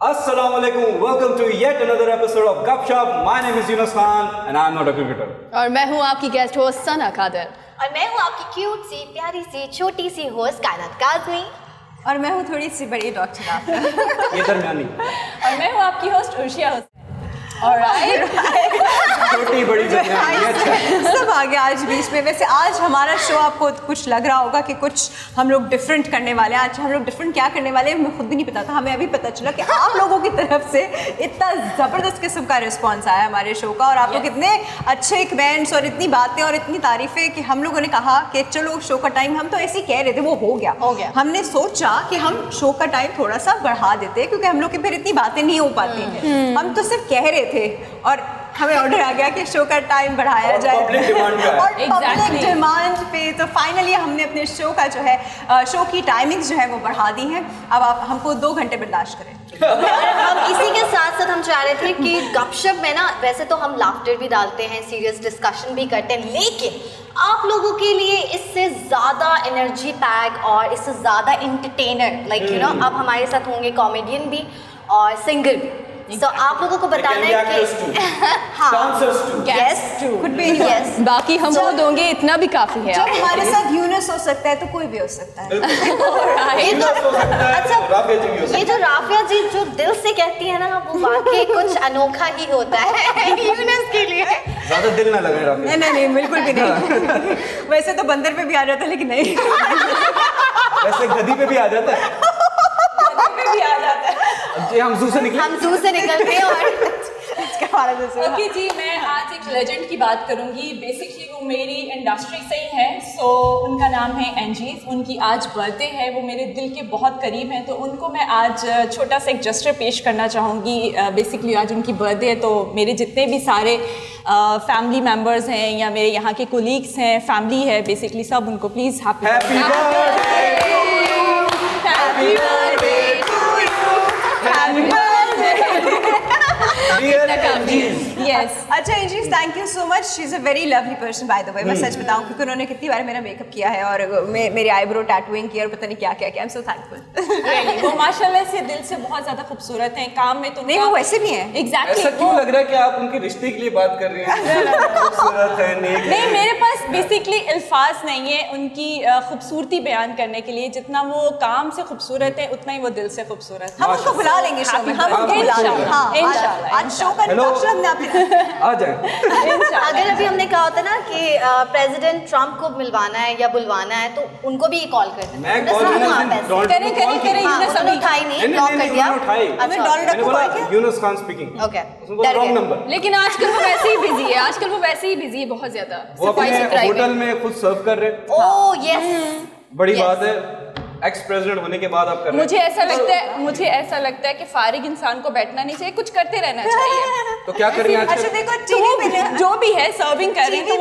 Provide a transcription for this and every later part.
Assalamualaikum. Welcome to yet another episode of Gupshup. My name is Yunus Khan and I'm not a cricketer. और मैं हूँ आपकी guest host सना कादर। और मैं हूँ आपकी क्यूट सी प्यारी सी छोटी सी होस्ट कायनात काज़मी। और मैं हूँ थोड़ी सी बड़ी डॉक्टर आफरा। ये दरमियानी। और मैं हूँ आपकी होस्ट उर्शिया हुसैन। छोटी बड़ी सब आ गया आज बीच में। वैसे आज हमारा शो आपको कुछ लग रहा होगा कि कुछ हम लोग डिफरेंट करने वाले हैं। आज हम लोग डिफरेंट क्या करने वाले हैं हमें खुद भी नहीं पता था। हमें अभी पता चला कि आप लोगों की तरफ से इतना ज़बरदस्त किस्म का रिस्पॉन्स आया हमारे शो का, और आप लोग इतने अच्छे कमेंट्स और इतनी बातें और इतनी तारीफ़ें कि हम लोगों ने कहा कि चलो शो का टाइम, हम तो ऐसे ही कह रहे थे, वो हो गया। हमने सोचा कि हम शो का टाइम थोड़ा सा बढ़ा देते क्योंकि हम लोग की फिर इतनी बातें नहीं हो पाती। हम तो सिर्फ कह रहे थे और हमें ऑर्डर आ गया कि शो का टाइम बढ़ाया जाए और पब्लिक डिमांड पे तो फाइनली हमने अपने शो का जो है शो की टाइमिंग्स जो है वो बढ़ा दी हैं। अब आप हमको 2 घंटे बर्दाश्त करें। हम इसी के साथ साथ हम चाह रहे थे कि गपशप में ना वैसे तो हम लाफ्टर भी डालते हैं, सीरियस डिस्कशन भी करते हैं, लेकिन आप लोगों के लिए इससे ज़्यादा एनर्जी पैक और इससे ज़्यादा इंटरटेनर लाइक यू नो अब हमारे साथ होंगे कॉमेडियन भी और सिंगर भी। तो आप लोगों को बताना है कि यस बाकी हम वो दोगे इतना भी काफी है। जब हमारे साथ यूनुस हो सकता है तो कोई भी हो सकता है। अच्छा, ये जो राफिया जी जो दिल से कहती है ना वो वाकई कुछ अनोखा ही होता है यूनुस के लिए। ज़्यादा दिल ना लगे राफिया। नहीं बिल्कुल भी नहीं। वैसे तो बंदर पे भी आ जाता है लेकिन नहीं। वैसे गधी पे भी आ जाता है। जी हम जू से निकलते हैं और ओके जी, मैं आज एक लेजेंड की बात करूंगी। बेसिकली वो मेरी इंडस्ट्री से ही है। सो उनका नाम है एंजीज। उनकी आज बर्थडे है, वो मेरे दिल के बहुत करीब हैं, तो उनको मैं आज छोटा सा एक जेस्चर पेश करना चाहूँगी। बेसिकली आज उनकी बर्थडे है, तो मेरे जितने भी सारे फैमिली मेम्बर्स हैं या मेरे यहाँ के कोलीग्स हैं, फैमिली है, बेसिकली सब उनको प्लीज़ हैप्पी Yes. अच्छा एंजीज, thank you so much. She is a very lovely person by the way. मैं सच बताऊं क्योंकि उन्होंने कितनी बार मेरा मेकअप किया है और मेरी आईब्रो टैटूइंग की और पता नहीं क्या क्या किया। I am so thankful. वो माशाल्लाह से दिल से बहुत ज़्यादा खूबसूरत हैं। काम में तो नहीं, वो वैसे भी हैं। एग्जैक्टली। ऐसा क्यों लग रहा है कि आप उनके रिश्ते के लिए बात कर रही हैं? खूबसूरत है, नेक है। नहीं, मेरे पास बेसिकली अल्फाज नहीं है उनकी खूबसूरती बयान करने के लिए। जितना वो काम से खूबसूरत है उतना ही वो दिल से खूबसूरत है। हम उनको बुला लेंगे शो में। हम उनको बुला लेंगे। हाँ, इंशाल्लाह। आज शो का इंट्रोडक्शन हमने आ जाए। अगर अभी हमने कहा होता ना कि प्रेसिडेंट ट्रम्प को मिलवाना है या बुलवाना है तो उनको भी कॉल कर देते। मैं कॉल करें यूनुस अभी उठाई नहीं, ब्लॉक कर दिया। हमें डोनाल्ड को कॉल किया। Yunus Khan speaking. Okay, wrong number. लेकिन आजकल वो वैसे ही बिजी है। आजकल वो वैसे ही बिजी है बहुत ज्यादा। वो अपने होटल में खुद सर्व कर रहे हैं। ओह यस, बड़ी बात है। एक्स प्रेसिडेंट होने के बाद आप कर रहे हैं। मुझे ऐसा लगता है कि फारिग इंसान को बैठना नहीं चाहिए, कुछ करते रहना चाहिए। तो क्या कर रही हैं आजकल? अच्छा देखो, टीवी पे जो भी है सर्विंग कर रही है, तो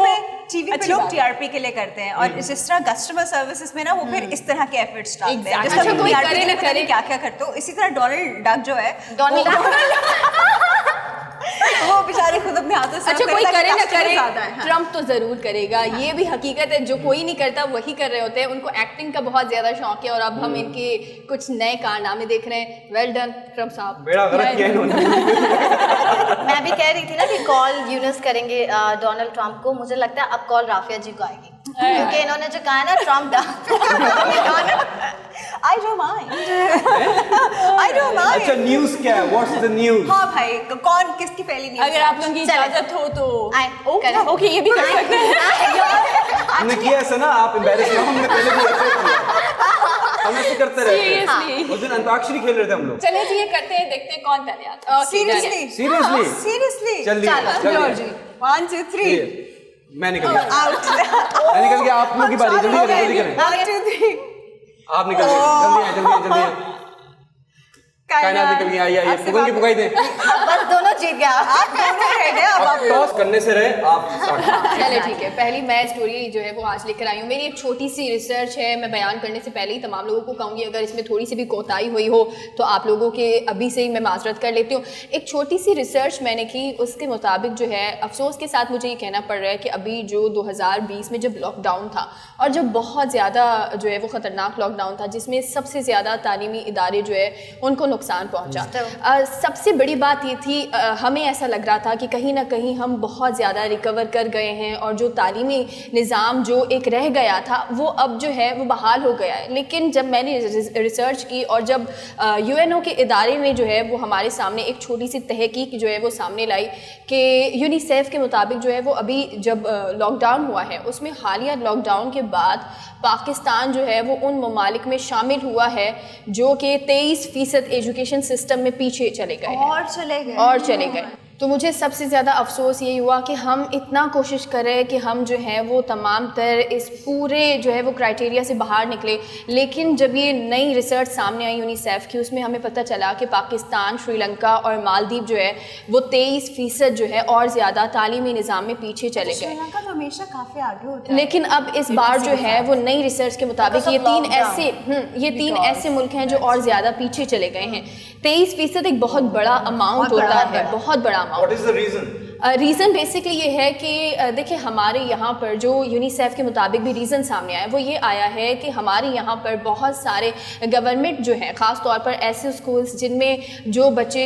टीवी पे लोग टीआरपी के लिए करते हैं और जिस तरह कस्टमर सर्विसेज में ना वो फिर इस तरह के एफर्ट्स डालते हैं। अच्छा, कोई करे ना करे क्या क्या करते हो। इसी तरह डोनाल्ड डक जो है, वो बेचारे खुद अपने हाथों से। अच्छा, कोई करे ना करे, ट्रम्प तो जरूर करेगा। ये भी हकीकत है, जो कोई नहीं करता वही कर रहे होते हैं। उनको एक्टिंग का बहुत ज्यादा शौक है और अब हम इनके कुछ नए कारनामे देख रहे हैं। वेल डन ट्रम्प साहब, बेड़ा गर्क किया इन्होंने। मैं भी कह रही थी ना कि कॉल यूनुस करेंगे डोनाल्ड ट्रम्प को। मुझे लगता है अब कॉल राफिया जी को आएगी क्योंकि इन्होंने जो कहा है ना ट्रम्प I don't mind. अच्छा, न्यूज़ क्या है? What's the news? हाँ भाई, कौन किसकी पहली न्यूज़? अगर आप लोगों की इजाजत हो तो ओके, ये भी कर सकते हैं। हमने किया ऐसा ना, आप एम्बैरेस ना हो। हमने पहले भी ऐसे किया। हम ऐसे करते रहते हैं। उस दिन अंताक्षरी खेल रहे थे हम लोग। चलिए जी, ये करते हैं, देखते हैं कौन पहले आता है। सीरियसली चलिए 1 2 3। मैं निकल गया। आप लोग की बारी। जल्दी करें। 1 2 3। आप निकल गए। जल्दी कायनात निकल गई। आइए फुगन की पुगाई दे। बस दोनों जीत गया। आप दोनों रह गए। अब आप टॉस करने से रहे आप। चले ठीक है, पहली मैं स्टोरी जो है वो आज लेकर आई हूँ। मेरी एक छोटी सी रिसर्च है। मैं बयान करने से पहले ही तमाम लोगों को कहूँगी अगर इसमें थोड़ी सी भी कोताही हुई हो तो आप लोगों के अभी से ही मैं माजरत कर लेती हूँ। एक छोटी सी रिसर्च मैंने की, उसके मुताबिक जो है अफसोस के साथ मुझे ये कहना पड़ रहा है कि अभी जो 2020 में जब लॉकडाउन था और जब बहुत ज़्यादा जो है वो ख़तरनाक लॉकडाउन था जिसमें सबसे ज़्यादा तालीमी इदारे जो है उनको नुकसान पहुंचा। सबसे बड़ी बात ये थी, हमें ऐसा लग रहा था कि कहीं ना कहीं हम बहुत ज़्यादा रिकवर कर गए हैं और जो तालीमी निज़ाम जो एक रह गया था वो अब जो है वो बहाल हो गया है। लेकिन जब मैंने रिसर्च की और जब यूएनओ के इदारे ने जो है वो हमारे सामने एक छोटी सी तहकीक जो है वो सामने लाई कि यूनिसेफ के मुताबिक जो है वो अभी जब लॉकडाउन हुआ है उसमें हालिया लॉकडाउन के बाद पाकिस्तान जो है वो उन ममालिक में शामिल हुआ है जो कि 23% एजुकेशन सिस्टम में पीछे चले गए हैं और चले गए। तो मुझे सबसे ज़्यादा अफसोस यही हुआ कि हम इतना कोशिश करें कि हम जो है वो तमाम तर इस पूरे जो है वो क्राइटेरिया से बाहर निकले, लेकिन जब ये नई रिसर्च सामने आई यूनिसेफ की उसमें हमें पता चला कि पाकिस्तान, श्रीलंका और मालदीव जो है वो 23% जो है और ज़्यादा तालीमी निज़ाम में पीछे चले गए। श्रीलंका तो हमेशा काफ़ी आगे होता है, लेकिन अब इस बार जो है वो नई रिसर्च के मुताबिक ये तीन ऐसे मुल्क हैं जो और ज़्यादा पीछे चले गए हैं। 23% एक बहुत बड़ा अमाउंट होता है, बहुत बड़ा amount. What is the reason? Reason basically ये है कि देखिए हमारे यहाँ पर जो यूनिसेफ के मुताबिक भी रीज़न सामने आया वो ये आया है कि हमारे यहाँ पर बहुत सारे गवर्नमेंट जो है ख़ास तौर पर ऐसे स्कूल्स जिनमें जो बच्चे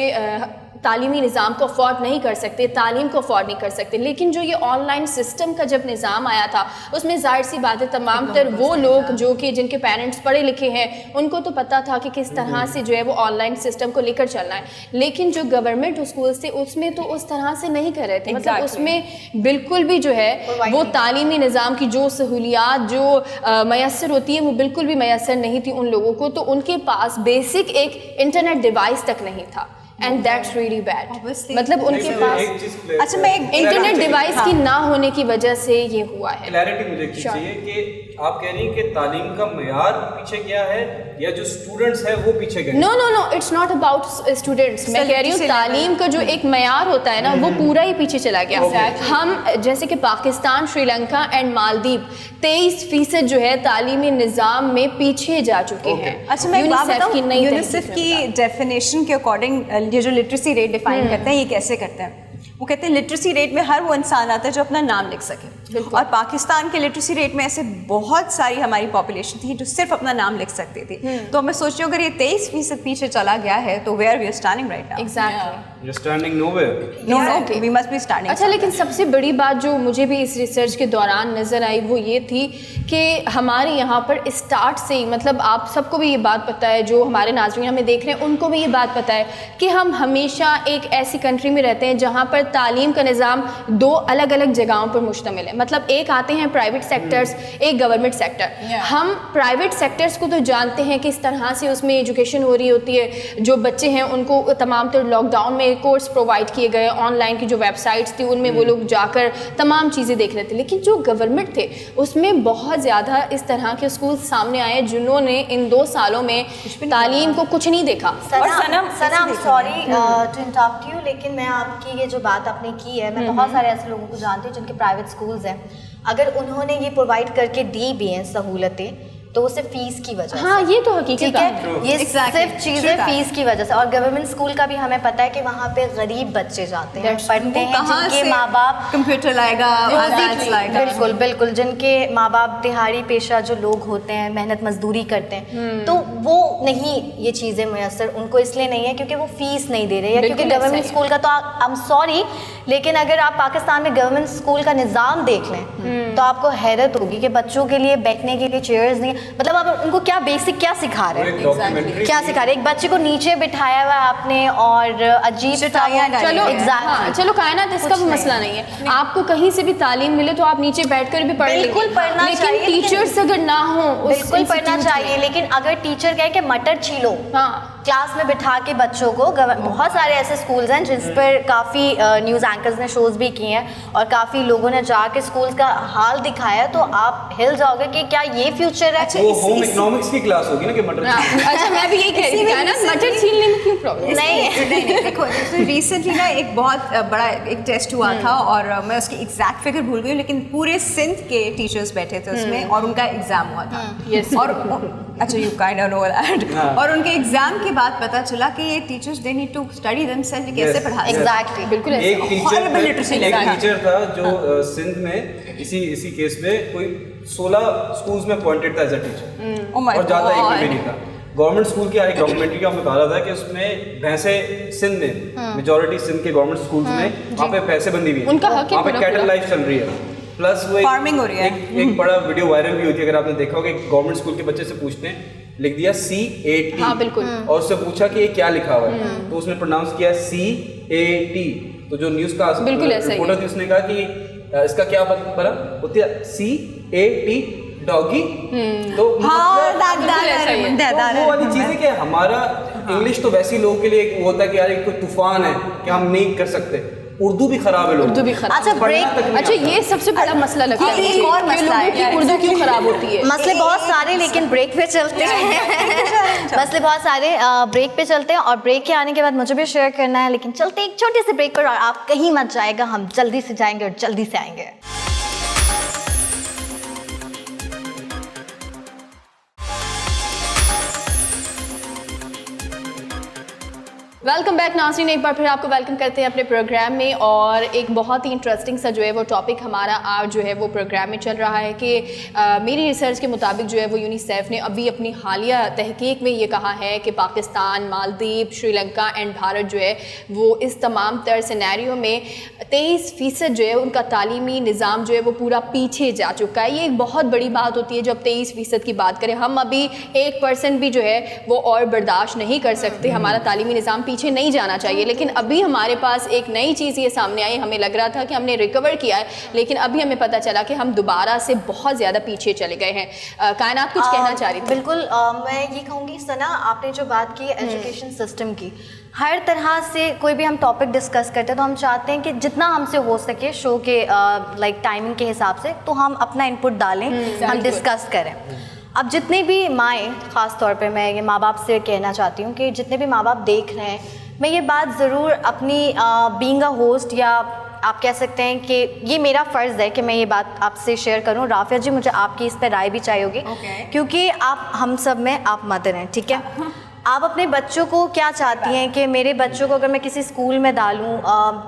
तालीमी निज़ाम को अफोर्ड नहीं कर सकते, तालीम को अफोर्ड नहीं कर सकते, लेकिन जो ये ऑनलाइन सिस्टम का जब निज़ाम आया था उसमें ज़ाहिर सी बात है तमाम तर वो लोग जो कि जिनके पेरेंट्स पढ़े लिखे हैं उनको तो पता था कि किस तरह से जो है वो ऑनलाइन सिस्टम को लेकर चलना है, लेकिन जो गवर्नमेंट स्कूल्स थे उसमें तो उस तरह से नहीं कर रहे थे। मतलब उसमें बिल्कुल भी जो है वो तालीमी निज़ाम की जो सहूलियात जो मैसर होती है वो बिल्कुल भी मैसर नहीं थी उन लोगों को, तो उनके पास बेसिक एक इंटरनेट डिवाइस तक नहीं था। And that's really bad. मतलब उनके पास अच्छा मैं एक इंटरनेट डिवाइस की ना होने की वजह से ये हुआ है। क्लैरिटी मुझे चाहिए कि आप कह रही हैं कि तालीम का मयार पीछे गया है या जो स्टूडेंट्स हैं वो पीछे गए? No no no, it's not about students. मैं कह रही हूँ तालीम का जो एक मयार होता है ना वो पूरा ही पीछे चला गया। हम जैसे कि पाकिस्तान, श्रीलंका एंड मालदीव 23% जो है तालीमी निज़ाम में पीछे जा चुके हैं। अच्छा मैं एक बात बताऊं, यूनिसेफ की डेफिनेशन के अकॉर्डिंग ये जो लिटरेसी रेट डिफाइन करते हैं ये कैसे करते हैं? वो कहते हैं लिटरेसी रेट में हर वो इंसान आता है जो अपना नाम लिख सके, और पाकिस्तान के लिटरेसी रेट में ऐसे बहुत सारी हमारी पॉपुलेशन थी जो सिर्फ अपना नाम लिख सकती थी। तो मैं सोच रही हूँ अगर ये 23% पीछे चला गया है तो where we are standing right now? Exactly, You're standing nowhere. No, we must be standing. अच्छा, लेकिन सबसे बड़ी बात जो मुझे भी इस रिसर्च के दौरान नज़र आई वो ये थी कि हमारे यहाँ पर स्टार्ट से ही, मतलब आप सबको भी ये बात पता है, जो हमारे नाज़रीन हमें देख रहे हैं उनको भी ये बात पता है कि हम हमेशा एक ऐसी कंट्री में रहते हैं जहाँ पर तालीम का निज़ाम दो अलग अलग जगहों पर मुश्तमिल है। मतलब एक आते हैं प्राइवेट सेक्टर्स, एक गवर्नमेंट सेक्टर। हम प्राइवेट सेक्टर्स को तो जानते हैं कि इस तरह से उसमें एजुकेशन हो रही होती है, जो बच्चे हैं उनको तमाम तर लॉकडाउन में कोर्स प्रोवाइड किए गए, ऑनलाइन की जो वेबसाइट्स थी उनमें वो लोग जाकर तमाम चीज़ें देख रहे थे। लेकिन जो गवर्नमेंट थे उसमें बहुत ज़्यादा इस तरह के स्कूल सामने आए जिन्होंने इन 2 सालों में तालीम को कुछ नहीं देखा। सनम सॉरी टू इंटरप्ट यू, लेकिन मैं आपकी ये जो बात आपने की है, मैं बहुत सारे ऐसे लोगों को जानती हूँ जिनके प्राइवेट स्कूल्स हैं, अगर उन्होंने ये प्रोवाइड करके दी भी हैं सहूलतें तो वो सिर्फ फीस की वजह से। हाँ, ये तो हकीकत है, ये सिर्फ चीज़ें फीस की वजह से। और गवर्नमेंट स्कूल का भी हमें पता है कि वहाँ पे गरीब बच्चे जाते हैं, पढ़ते हैं, जिनके माँ बाप कंप्यूटर लाएगा, बिल्कुल बिल्कुल, जिनके माँ बाप दिहाड़ी पेशा जो लोग होते हैं, मेहनत मजदूरी करते हैं, तो वो नहीं ये चीज़ें मैसर उनको इसलिए नहीं है क्योंकि वो फीस नहीं दे रहे हैं, क्योंकि गवर्नमेंट स्कूल का तो आई एम सॉरी, लेकिन अगर आप पाकिस्तान में गवर्नमेंट स्कूल का निज़ाम देख लें तो आपको हैरत होगी कि बच्चों के लिए बैठने के लिए चेयर्स नहीं, मतलब आप उनको क्या बेसिक क्या सिखा रहे हैं, क्या सिखा रहे हैं? एक बच्चे को नीचे बिठाया हुआ है आपने और अजीब चलो कायनात, इसका भी मसला नहीं है, आपको कहीं से भी तालीम मिले तो आप नीचे बैठकर भी पढ़ लेंगे, बिल्कुल पढ़ना चाहिए, टीचर्स अगर ना हो बिल्कुल पढ़ना चाहिए, लेकिन अगर टीचर कहे कि मटर छीलो, हाँ, क्लास में बिठा के बच्चों को, बहुत सारे ऐसे स्कूल्स हैं जिस पर काफ़ी न्यूज़ एंकर्स ने शोज़ भी किए हैं और काफ़ी लोगों ने जाके स्कूल्स का हाल दिखाया, तो आप हिल जाओगे कि क्या ये फ्यूचर है? वो होम इकोनॉमिक्स की क्लास होगी ना कि मटर अच्छा, मैं भी यही कह रही थी ना, मटर छीलने में क्यों प्रॉब्लम? नहीं देखो रिसेंटली ना एक बहुत बड़ा एक टेस्ट हुआ था और मैं उसकी एग्जैक्ट फिगर भूल गई हूँ, लेकिन पूरे सिंध के टीचर्स बैठे थे उसमें और उनका एग्जाम हुआ था। और अच्छा, you kind of know that, और उनके एग्जाम के बाद पता चला कि ये teachers they need to study themselves, कैसे पढ़ाते हैं। एग्जैक्टली, बिल्कुल एक टीचर था जो सिंध में इसी केस में कोई 16 स्कूल्स में अपॉइंटेड था एज अ टीचर और ज़्यादा एक भी नहीं था। गवर्नमेंट स्कूल की एक डॉक्यूमेंट्री का निकाला था कि उसमें भैंसे सिंध में मेजॉरिटी सिंध के गवर्नमेंट स्कूल्स में वहाँ पे भैंसे बंदी हुई है, उनका हक है वहाँ पे पूरा कैटल लाइफ चल रही है, प्लस वो Farming हो रही है। एक बड़ा वीडियो वायरल भी होती है, अगर आपने देखा होगा, गवर्नमेंट स्कूल के बच्चे से पूछते हैं, लिख दिया CAT, हाँ बिल्कुल, और उससे पूछा कि ये क्या लिखा हुआ है, तो उसने प्रोनाउंस किया CAT। तो जो न्यूज़ का बिल्कुल ऐसा ही रिपोर्टर थी उसने कहा कि इसका क्या बना होती है CAT डॉगी। तो हाँ, मतलब वो वाली चीज़ है कि हमारा इंग्लिश तो वैसे ही लोगों के लिए एक वो होता है कि यार एक कोई तूफान है कि हम नहीं कर सकते, उर्दू भी खराब है लोगों उर्दू भी खराब। अच्छा, ब्रेक। अच्छा, ये सबसे बड़ा मसला लगता है एक और मसला है कि उर्दू क्यों खराब होती है। मसले बहुत सारे, लेकिन ब्रेक पे चलते हैं। मसले बहुत सारे, ब्रेक पे चलते हैं, और ब्रेक के आने के बाद मुझे भी शेयर करना है, लेकिन चलते एक छोटे से ब्रेक पर, और आप कहीं मत जाएगा, हम जल्दी से जाएंगे और जल्दी से आएंगे। वेलकम बैक नाज़रीन, एक बार फिर आपको वेलकम करते हैं अपने प्रोग्राम में। और एक बहुत ही इंटरेस्टिंग सा जो है वो टॉपिक हमारा आज जो है वो प्रोग्राम में चल रहा है कि मेरी रिसर्च के मुताबिक जो है वो यूनिसेफ ने अभी अपनी हालिया तहकीक में ये कहा है कि पाकिस्तान, मालदीव, श्रीलंका एंड भारत जो है वो इस तमाम तर सिनेरियो में 23% जो है उनका तालीमी निज़ाम जो है वो पूरा पीछे जा चुका है। ये एक बहुत बड़ी बात होती है जब 23% की बात करें। हम अभी 1% भी जो है वो और बर्दाश्त नहीं कर सकते, हमारा तालीमी निज़ाम पीछे नहीं जाना चाहिए। लेकिन अभी हमारे पास एक नई चीज़ ये सामने आई, हमें लग रहा था कि हमने रिकवर किया है, लेकिन अभी हमें पता चला कि हम दोबारा से बहुत ज़्यादा पीछे चले गए हैं। कायनात कुछ कहना चाह रही थी। बिल्कुल, मैं ये कहूँगी सना, आपने जो बात की एजुकेशन सिस्टम की, हर तरह से कोई भी हम टॉपिक डिस्कस करते हैं तो हम चाहते हैं कि जितना हमसे हो सके शो के लाइक टाइमिंग के हिसाब से तो हम अपना इनपुट डालें, हम डिस्कस करें। अब जितने भी माएँ, ख़ास तौर पे मैं ये माँ बाप से कहना चाहती हूँ कि जितने भी माँ बाप देख रहे हैं, मैं ये बात ज़रूर अपनी बीइंग अ होस्ट, या आप कह सकते हैं कि ये मेरा फ़र्ज़ है कि मैं ये बात आपसे शेयर करूँ। राफिया जी, मुझे आपकी इस पर राय भी चाहिए होगी, क्योंकि आप हम सब में आप मदर हैं, ठीक है? आप अपने बच्चों को क्या चाहती हैं कि मेरे बच्चों को अगर मैं किसी स्कूल में डालूं,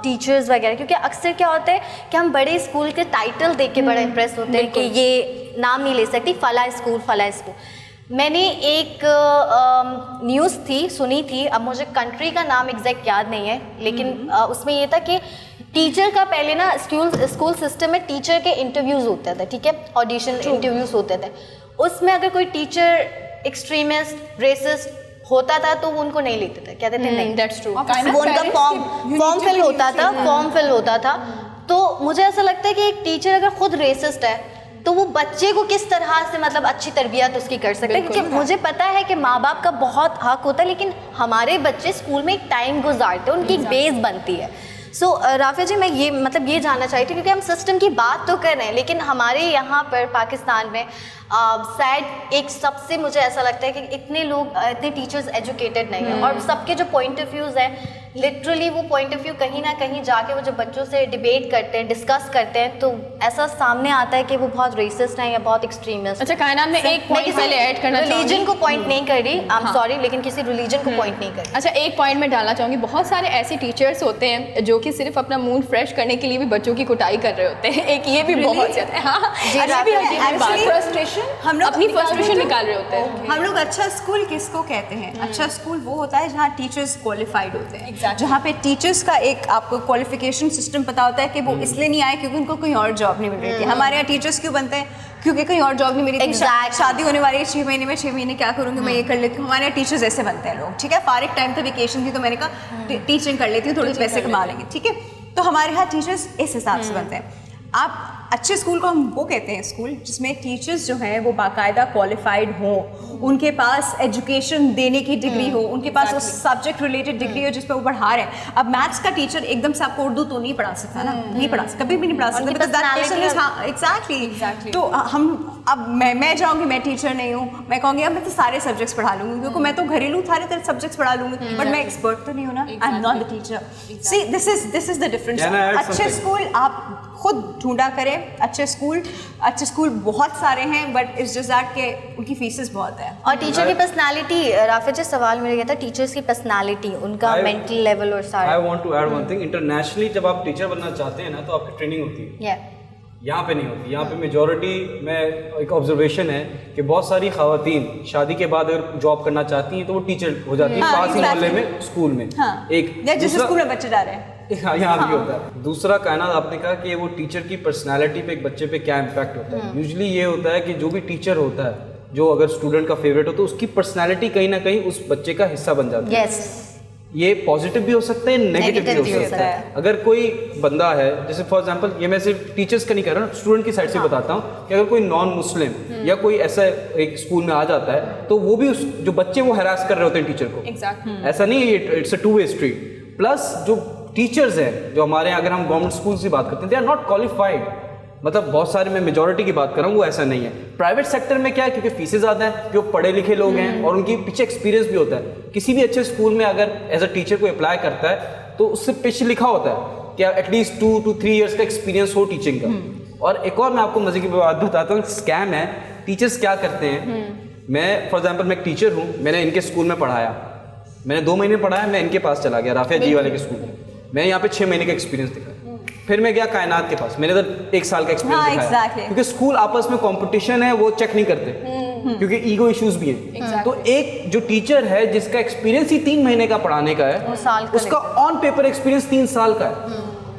टीचर्स वगैरह, क्योंकि अक्सर क्या होता है कि हम बड़े स्कूल के टाइटल देख के बड़ा इम्प्रेस होते हैं कि ये नाम नहीं ले सकती, फ़ला स्कूल। मैंने एक न्यूज़ सुनी थी, अब मुझे कंट्री का नाम एग्जैक्ट याद नहीं है, लेकिन उसमें ये था कि टीचर का पहले ना स्कूल सिस्टम में टीचर के इंटरव्यूज़ होते थे, ठीक है, ऑडिशन इंटरव्यूज़ होते थे। उसमें अगर कोई टीचर एक्सट्रीमिस्ट, रेसिस्ट होता था तो वो उनको नहीं लेते थे, कहते थे नहीं, दैट्स ट्रू। वो उनका फॉर्म फिल होता था। तो मुझे ऐसा लगता है कि एक टीचर अगर खुद रेसिस्ट है तो वो बच्चे को किस तरह से मतलब अच्छी तरबियत उसकी कर सकते हैं, क्योंकि मुझे पता है कि माँ बाप का बहुत हक होता है, लेकिन हमारे बच्चे स्कूल में एक टाइम गुजारते हैं, उनकी एक बेस बनती है। सो राफिया जी, मैं ये जानना चाहती थी, क्योंकि हम सिस्टम की बात तो कर रहे हैं, लेकिन हमारे यहाँ पर पाकिस्तान में शायद एक सबसे मुझे ऐसा लगता है कि इतने टीचर्स एजुकेटेड नहीं हैं, और सबके जो पॉइंट ऑफ व्यूज़ हैं, लिटरली वो पॉइंट ऑफ व्यू कहीं ना कहीं जाके वो जो बच्चों से डिबेट करते हैं, डिस्कस करते हैं, तो ऐसा सामने आता है कि वो बहुत रेसिस्ट हैं या बहुत एक्सट्रीमिस्ट। अच्छा कायनात, में एक पॉइंट पहले ऐड करना चाहूँगी। रिलीजन को पॉइंट नहीं कर रही, आई एम सॉरी, लेकिन किसी रिलीजन को पॉइंट नहीं कर रही। अच्छा, एक पॉइंट में डालना चाहूँगी, बहुत सारे ऐसे टीचर्स होते हैं जो कि सिर्फ अपना मूड फ्रेश करने के लिए भी बच्चों की कुटाई कर रहे होते हैं। एक ये भी बहुत ज़्यादा है, हाँ, हम लोग अपनी फ्रस्ट्रेशन निकाल रहे होते हैं। हम लोग अच्छा स्कूल किसको कहते हैं? अच्छा स्कूल वो होता है जहाँ टीचर्स क्वालिफाइड होते हैं, जहाँ पे टीचर्स का एक आपको क्वालिफिकेशन सिस्टम पता होता है कि वो इसलिए नहीं आए क्योंकि उनको कोई और जॉब नहीं मिल रही थी। हमारे यहाँ टीचर्स क्यों बनते हैं? क्योंकि कहीं और जॉब नहीं मिली थी, शादी होने वाली है 6 महीने में, 6 महीने क्या करूँगी, मैं ये कर लेती हूँ। हमारे यहाँ टीचर्स ऐसे बनते हैं लोग, ठीक है? फारिग टाइम था, वेकेशन थी, तो मैंने कहा टीचिंग कर लेती हूँ, थोड़े पैसे कमा लेंगे, ठीक है? तो हमारे यहाँ टीचर्स इस हिसाब से बनते हैं। आप अच्छे स्कूल को हम वो कहते हैं स्कूल जिसमें टीचर्स जो हैं वो बाकायदा क्वालिफाइड हों, उनके पास एजुकेशन देने की डिग्री हो, उनके पास उस सब्जेक्ट रिलेटेड डिग्री हो जिस पर वो पढ़ा रहे हैं। अब मैथ्स का टीचर एकदम से आपको उर्दू तो नहीं पढ़ा सकता ना, नहीं पढ़ा सकता, कभी भी नहीं पढ़ा सकता। एग्जैक्टली। तो हम अब मैं जाऊँगी, मैं टीचर नहीं हूँ, मैं कहूँगी अब मैं तो सारे सब्जेक्ट्स पढ़ा लूँगी, क्योंकि मैं तो घरेलू सारे तरह सब्जेक्ट्स पढ़ा लूँगी, बट मैं एक्सपर्ट तो नहीं हूँ ना, I am not the teacher. See this is the difference. अच्छे स्कूल आप खुद ढूंढा करें, अच्छे स्कूल बहुत सारे हैं, बट इट्स जस्ट दैट के उनकी फीसेस बहुत है। और टीचर की पर्सनालिटी, राफिया जी सवाल मेरा ये था, टीचर्स की पर्सनालिटी, उनका मेंटल लेवल और सारा। I want to add one thing, internationally जब आप टीचर बनना चाहते हैं ना तो आपकी ट्रेनिंग होती है। यहाँ पे नहीं होती। यहाँ पे मेजॉरिटी में एक ऑब्जर्वेशन है कि बहुत सारी ख़वातीन शादी के बाद अगर जॉब करना चाहती हैं तो वो टीचर हो जाती है पास ही मोहल्ले में, स्कूल में। एक जिस स्कूल में बच्चे जा रहे हैं, हाँ, यहाँ भी होता है। दूसरा कहना आपने कहा कि वो टीचर की पर्सनालिटी पे एक बच्चे पे क्या इम्पैक्ट होता है। यूजुअली ये होता है कि जो भी टीचर होता है, जो अगर स्टूडेंट का फेवरेट हो तो उसकी पर्सनालिटी कहीं ना कहीं उस बच्चे का हिस्सा बन जाती है। ये पॉजिटिव भी हो सकता है, नेगेटिव भी हो सकता है। अगर कोई बंदा है, जैसे फॉर एग्जांपल, ये मैं सिर्फ टीचर्स का नहीं कह रहा हूँ, स्टूडेंट की साइड से बताता हूँ कि अगर कोई नॉन मुस्लिम या कोई ऐसा एक स्कूल में आ जाता है तो वो भी उस जो बच्चे वो हैरास कर रहे होते हैं टीचर को। ऐसा नहीं है, it's a two way street. Plus जो टीचर्स हैं जो हमारे यहाँ, अगर हम गवर्नमेंट स्कूल की बात करते हैं, दे आर नॉट क्वालिफाइड। मतलब बहुत सारे, मैं मेजॉरिटी की बात कर रहा हूँ, वो ऐसा नहीं है। प्राइवेट सेक्टर में क्या है, क्योंकि फीसें ज़्यादा हैं, जो पढ़े लिखे लोग हैं और उनके पीछे एक्सपीरियंस भी होता है। किसी भी अच्छे स्कूल में अगर एज अ टीचर को अप्लाई करता है तो उससे पीछे लिखा होता है कि एटलीस्ट 2 to 3 ईयर्स का एक्सपीरियंस हो टीचिंग का। और एक और मैं आपको मजे की बात बताता हूँ, स्कैम है। टीचर्स क्या करते हैं, मैं फॉर एग्जाम्पल मैं एक टीचर हूँ, मैंने इनके स्कूल में पढ़ाया, मैंने 2 महीने पढ़ाया, मैं इनके पास चला गया, राफिया जी वाले के स्कूल में। मैं यहाँ पे 6 महीने का एक्सपीरियंस दिखाया। फिर मैं गया कायनात के पास, मैंने तो 1 साल का एक्सपीरियंस दिखाया। क्योंकि स्कूल आपस में कंपटीशन है, वो चेक नहीं करते, क्योंकि ईगो इश्यूज भी हैं। तो एक जो टीचर है जिसका एक्सपीरियंस ही 3 महीने का पढ़ाने का है, उसका ऑन पेपर एक्सपीरियंस 3 साल का है।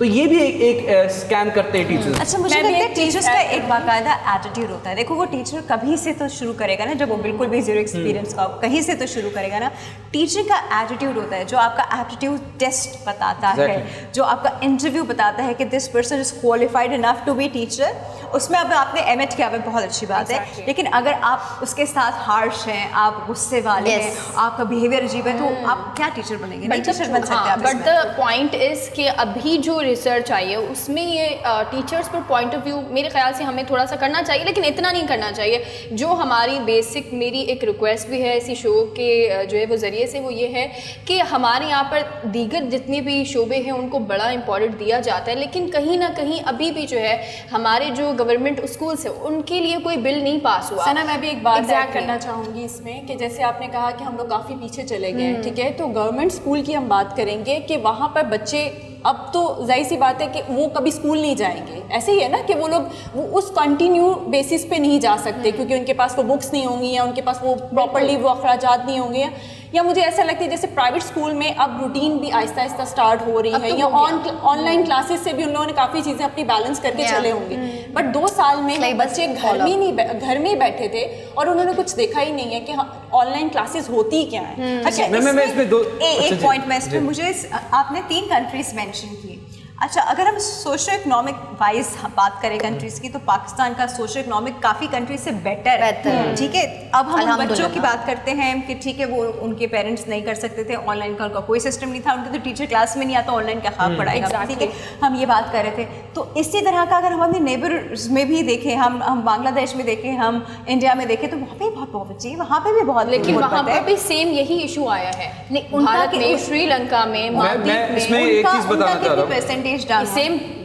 तो ये भी एक स्कैम करते हैं टीचर्स। अच्छा, मुझे लगता है टीचर्स का एक बाकायदा एटीट्यूड होता है। देखो, वो टीचर कभी से तो शुरू करेगा ना, जब वो बिल्कुल भी जीरो एक्सपीरियंस का, कहीं से तो शुरू करेगा ना। टीचर का एटीट्यूड होता है जो आपका एप्टीट्यूड टेस्ट बताता है, जो आपका इंटरव्यू बताता है कि this person is qualified enough to be teacher. उसमें अब आपने एमएट किया है, बहुत अच्छी बात है, लेकिन अगर आप उसके साथ हार्श हैं, आप गुस्से वाले हैं, आपका बिहेवियर अजीब है, तो आप क्या टीचर बनेंगे? नहीं टीचर बन सकते आप। बट द पॉइंट इज कि अभी जो रिसर्च आई है उसमें ये टीचर्स पर पॉइंट ऑफ व्यू मेरे ख्याल से हमें थोड़ा सा करना चाहिए, लेकिन इतना नहीं करना चाहिए। जो हमारी बेसिक मेरी एक रिक्वेस्ट भी है इसी शो के जो है वो ज़रिए से, वो ये है कि हमारे यहाँ पर दीगर जितने भी शोबे हैं उनको बड़ा इंपॉर्टेंट दिया जाता है, लेकिन कहीं ना कहीं अभी भी जो है हमारे जो गवर्नमेंट स्कूल्स है उनके लिए कोई बिल नहीं पास हुआ। सना, मैं भी एक बात ऐड करना चाहूँगी इसमें कि जैसे आपने कहा कि हम लोग काफ़ी पीछे चले गए हैं, ठीक है, तो गवर्नमेंट स्कूल की हम बात करेंगे कि वहाँ पर बच्चे, अब तो जाहिर सी बात है कि वो कभी स्कूल नहीं जाएंगे। ऐसे ही है ना कि वो लोग वो उस कंटिन्यू बेसिस पे नहीं जा सकते क्योंकि उनके पास वो बुक्स नहीं होंगी या उनके पास वो प्रॉपर्ली वो अखराजात नहीं होंगे, या मुझे ऐसा लगता है जैसे प्राइवेट स्कूल में अब रूटीन भी आहिस्ता आहिस्ता स्टार्ट हो रही है, या ऑनलाइन क्लासेस से भी उन लोगों ने काफ़ी चीज़ें अपनी बैलेंस करके चले होंगे। बट 2 साल में बच्चे घर में ही बैठे थे और उन्होंने कुछ देखा ही नहीं है कि ऑनलाइन क्लासेस होती क्या है। अच्छा, एक पॉइंट में इसमें मुझे, आपने 3 कंट्रीज मेंशन की। अच्छा, अगर हम सोशो इकोनॉमिक वाइज बात करें कंट्रीज की, तो पाकिस्तान का सोशो इकोनॉमिक काफ़ी कंट्रीज से बेटर है, ठीक है। अब हम बच्चों की बात करते हैं कि ठीक है, वो उनके पेरेंट्स नहीं कर सकते थे, ऑनलाइन का उनका कोई सिस्टम नहीं था, उनके तो टीचर क्लास में नहीं आता, ऑनलाइन क्या खाब पढ़ाएगा, ठीक है, हम ये बात कर रहे थे। तो इसी तरह का अगर हम अपने नेबर्स में भी देखें, हम बांग्लादेश में देखें, हम इंडिया में देखें, तो वहाँ पे बहुत प्रॉफिट चाहिए, वहाँ पे भी बहुत, लेकिन वहाँ पर भी सेम यही इशू आया है भारत में, श्रीलंका में, मालदीव में। एक चीज बताना चाह रहा हूँ,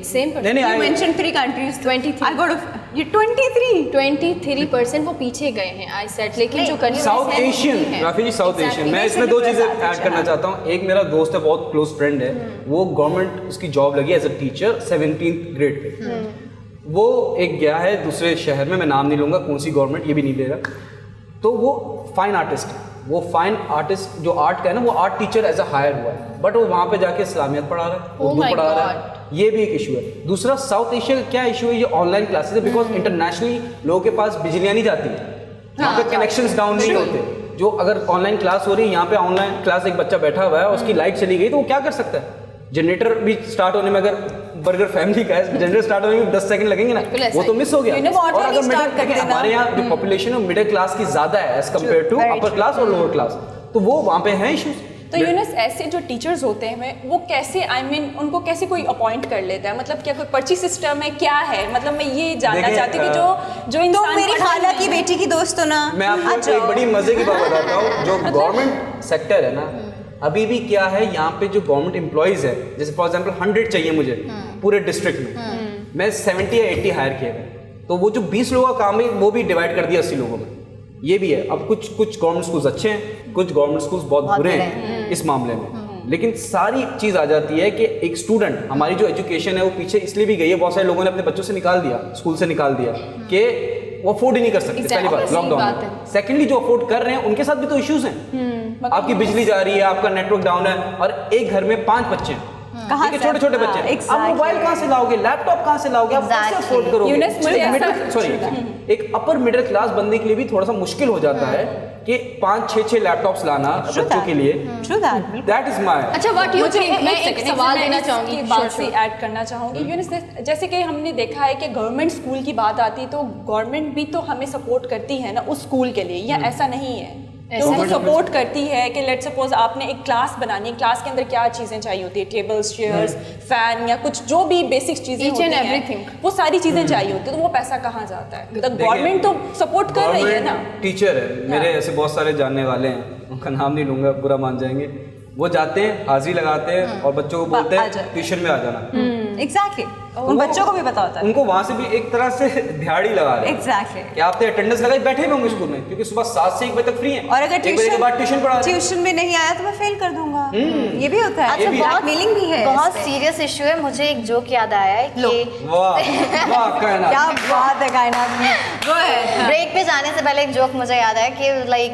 सेम नहीं, you mentioned 3 countries, 23 I got ये 23% वो पीछे गए हैं आई सेट, लेकिन जो कंट्रीज साउथ एशियन, राफी जी साउथ एशियन, मैं इसमें 2 चीज़ें ऐड करना चाहता हूँ। एक मेरा दोस्त है, बहुत क्लोज फ्रेंड है, वो गवर्नमेंट उसकी जॉब लगी as a teacher 17th grade pay. वो एक गया है दूसरे शहर में, मैं नाम नहीं लूँगा कौन सी गवर्नमेंट, ये भी नहीं ले रहा। तो वो फाइन आर्टिस्ट है, वो फाइन आर्टिस्ट जो आर्ट का है ना, वो art teacher as a hire हुआ है, बट वो वहाँ पे जाके इस्लामियत पढ़ा रहा है, उर्दू पढ़ा रहा है। ये भी एक इशू है। दूसरा, साउथ एशिया का क्या इशू है, ये ऑनलाइन क्लासेस है, बिकॉज इंटरनेशनली लोगों के पास बिजलियाँ नहीं जाती है, यहाँ पे कनेक्शंस डाउन नहीं होते। जो अगर ऑनलाइन क्लास हो रही है, यहाँ पे ऑनलाइन क्लास एक बच्चा बैठा हुआ है, उसकी लाइट चली गई तो वो क्या कर सकता है? जनरेटर भी स्टार्ट होने में, अगर बर्गर फैमिली का है, जनरेटर स्टार्ट होने में 10 सेकंड लगेंगे ना, वो तो मिस हो गया। और अगर हमारे यहाँ जो पॉपुलेशन है मिडिल क्लास की ज्यादा है as compare to upper class और लोअर क्लास, तो वो वहाँ पे है इशूज। तो यूनुस, ऐसे जो टीचर्स होते हैं वो कैसे, उनको कैसे कोई अपॉइंट कर लेता है? मतलब क्या कोई पर्ची सिस्टम है, क्या है? मतलब मैं ये जानना चाहती हूँ कि जो इंसान, मेरी खाला की बेटी की दोस्त हो ना, मैं आपको एक बड़ी मजे की बात बताता हूँ। जो गवर्नमेंट सेक्टर है ना, अभी भी क्या है, यहाँ पे जो गवर्नमेंट एम्प्लॉयज है, जैसे फॉर एग्जाम्पल 100 चाहिए मुझे पूरे डिस्ट्रिक्ट में, मैं 70 या 80 हायर किए गए, तो वो जो 20 लोगों का काम है वो भी डिवाइड कर दिया 80 लोगों में। ये भी है। अब कुछ गवर्नमेंट स्कूल्स अच्छे हैं, कुछ गवर्नमेंट स्कूल्स बहुत बुरे हैं इस मामले में। लेकिन सारी एक चीज़ आ जाती है कि एक स्टूडेंट, हमारी जो एजुकेशन है वो पीछे इसलिए भी गई है, बहुत सारे लोगों ने अपने बच्चों से निकाल दिया, स्कूल से निकाल दिया कि वो अफोर्ड ही नहीं कर सकते। पहली बात लॉकडाउन में। सेकेंडली जो अफोर्ड कर रहे हैं उनके साथ भी तो इश्यूज हैं। आपकी बिजली जा रही है, आपका नेटवर्क डाउन है, और एक घर में 5 बच्चे हैं, कहाँ से? छोटे छोटे बच्चे हैं। आप मोबाइल कहाँ से लाओगे, लैपटॉप कहाँ से लाओगे, आप कैसे अफोर्ड करोगे? एक अपर मिडिल क्लास बंदे के लिए भी थोड़ा सा मुश्किल हो जाता है कि 5-6 लैपटॉप्स लाना बच्चों के लिए। That is my. अच्छा, व्हाट यू थिंक? मैं एक सवाल देना चाहूंगी, बात से ऐड करना चाहूंगी। जैसे कि हमने देखा है कि गवर्नमेंट स्कूल की बात आती है तो गवर्नमेंट भी तो हमें सपोर्ट करती है ना उस स्कूल के लिए, या ऐसा नहीं है? तो वो सपोर्ट करती है कि लेट सपोज आपने एक क्लास बनानी है, क्लास के अंदर क्या चीज़ें चाहिए होती है, टेबल्स, चेयर्स, फैन, या कुछ जो भी बेसिक चीज़ें होती हैं, वो सारी चीज़ें चाहिए होती है, तो वो पैसा कहाँ जाता है? तो गवर्नमेंट तो सपोर्ट कर रही है ना। टीचर है मेरे ऐसे बहुत सारे जानने वाले हैं, उनका नाम नहीं लूंगा, बुरा मान जाएंगे। वो जाते हैं, हाजिरी लगाते हैं और बच्चों को बोलते हैं ट्यूशन में आ जाना। एग्जैक्टली, उन बच्चों को भी पता होता है। उनको वहां से भी एक तरह से दिहाड़ी लगा रहे हैं। एग्जैक्टली, क्या आपने अटेंडेंस लगाई, बैठे हुए होंगे स्कूल में, क्योंकि सुबह 7 से 1 बजे तक फ्री हैं, और अगर 1 बजे के बाद ट्यूशन पढ़ा, ट्यूशन में नहीं आया तो मैं फेल कर दूंगा। ये भी होता है। अच्छा, ब्लैकमेलिंग भी है, बहुत सीरियस इशू है। मुझे एक जोक याद आया है कि वाह वाह कायनात, क्या बात है कायनात में। वो है ब्रेक पे जाने से पहले एक जोक मुझे याद आया कि लाइक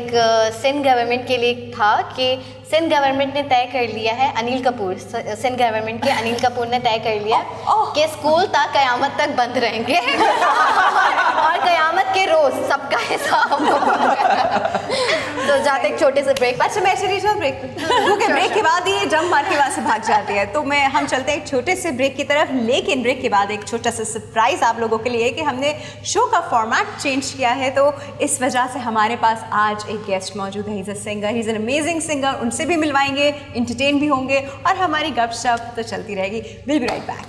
सिंध गवर्नमेंट के लिए था कि सिंध गवर्नमेंट ने तय कर लिया है, अनिल कपूर, सिंध गवर्नमेंट के अनिल कपूर ने तय कर लिया कि स्कूल तक कयामत तक बंद रहेंगे और कयामत के रोज सबका हिसाब होगा। तो जाते एक छोटे से ब्रेक। अच्छा, मैं चली जाऊँ ब्रेक पे, क्योंकि ब्रेक के बाद ये जंप मार के वहाँ से भाग जाती है, तो हम चलते हैं एक छोटे से ब्रेक की तरफ। लेकिन ब्रेक के बाद एक छोटा सा सरप्राइज आप लोगों के लिए कि हमने शो का फॉर्मेट चेंज किया है, तो इस वजह से हमारे पास आज एक गेस्ट मौजूद है। He is a singer, he is an amazing singer. उनसे भी मिलवाएंगे, इंटरटेन भी होंगे और हमारी गपशप तो चलती रहेगी। Will be right back.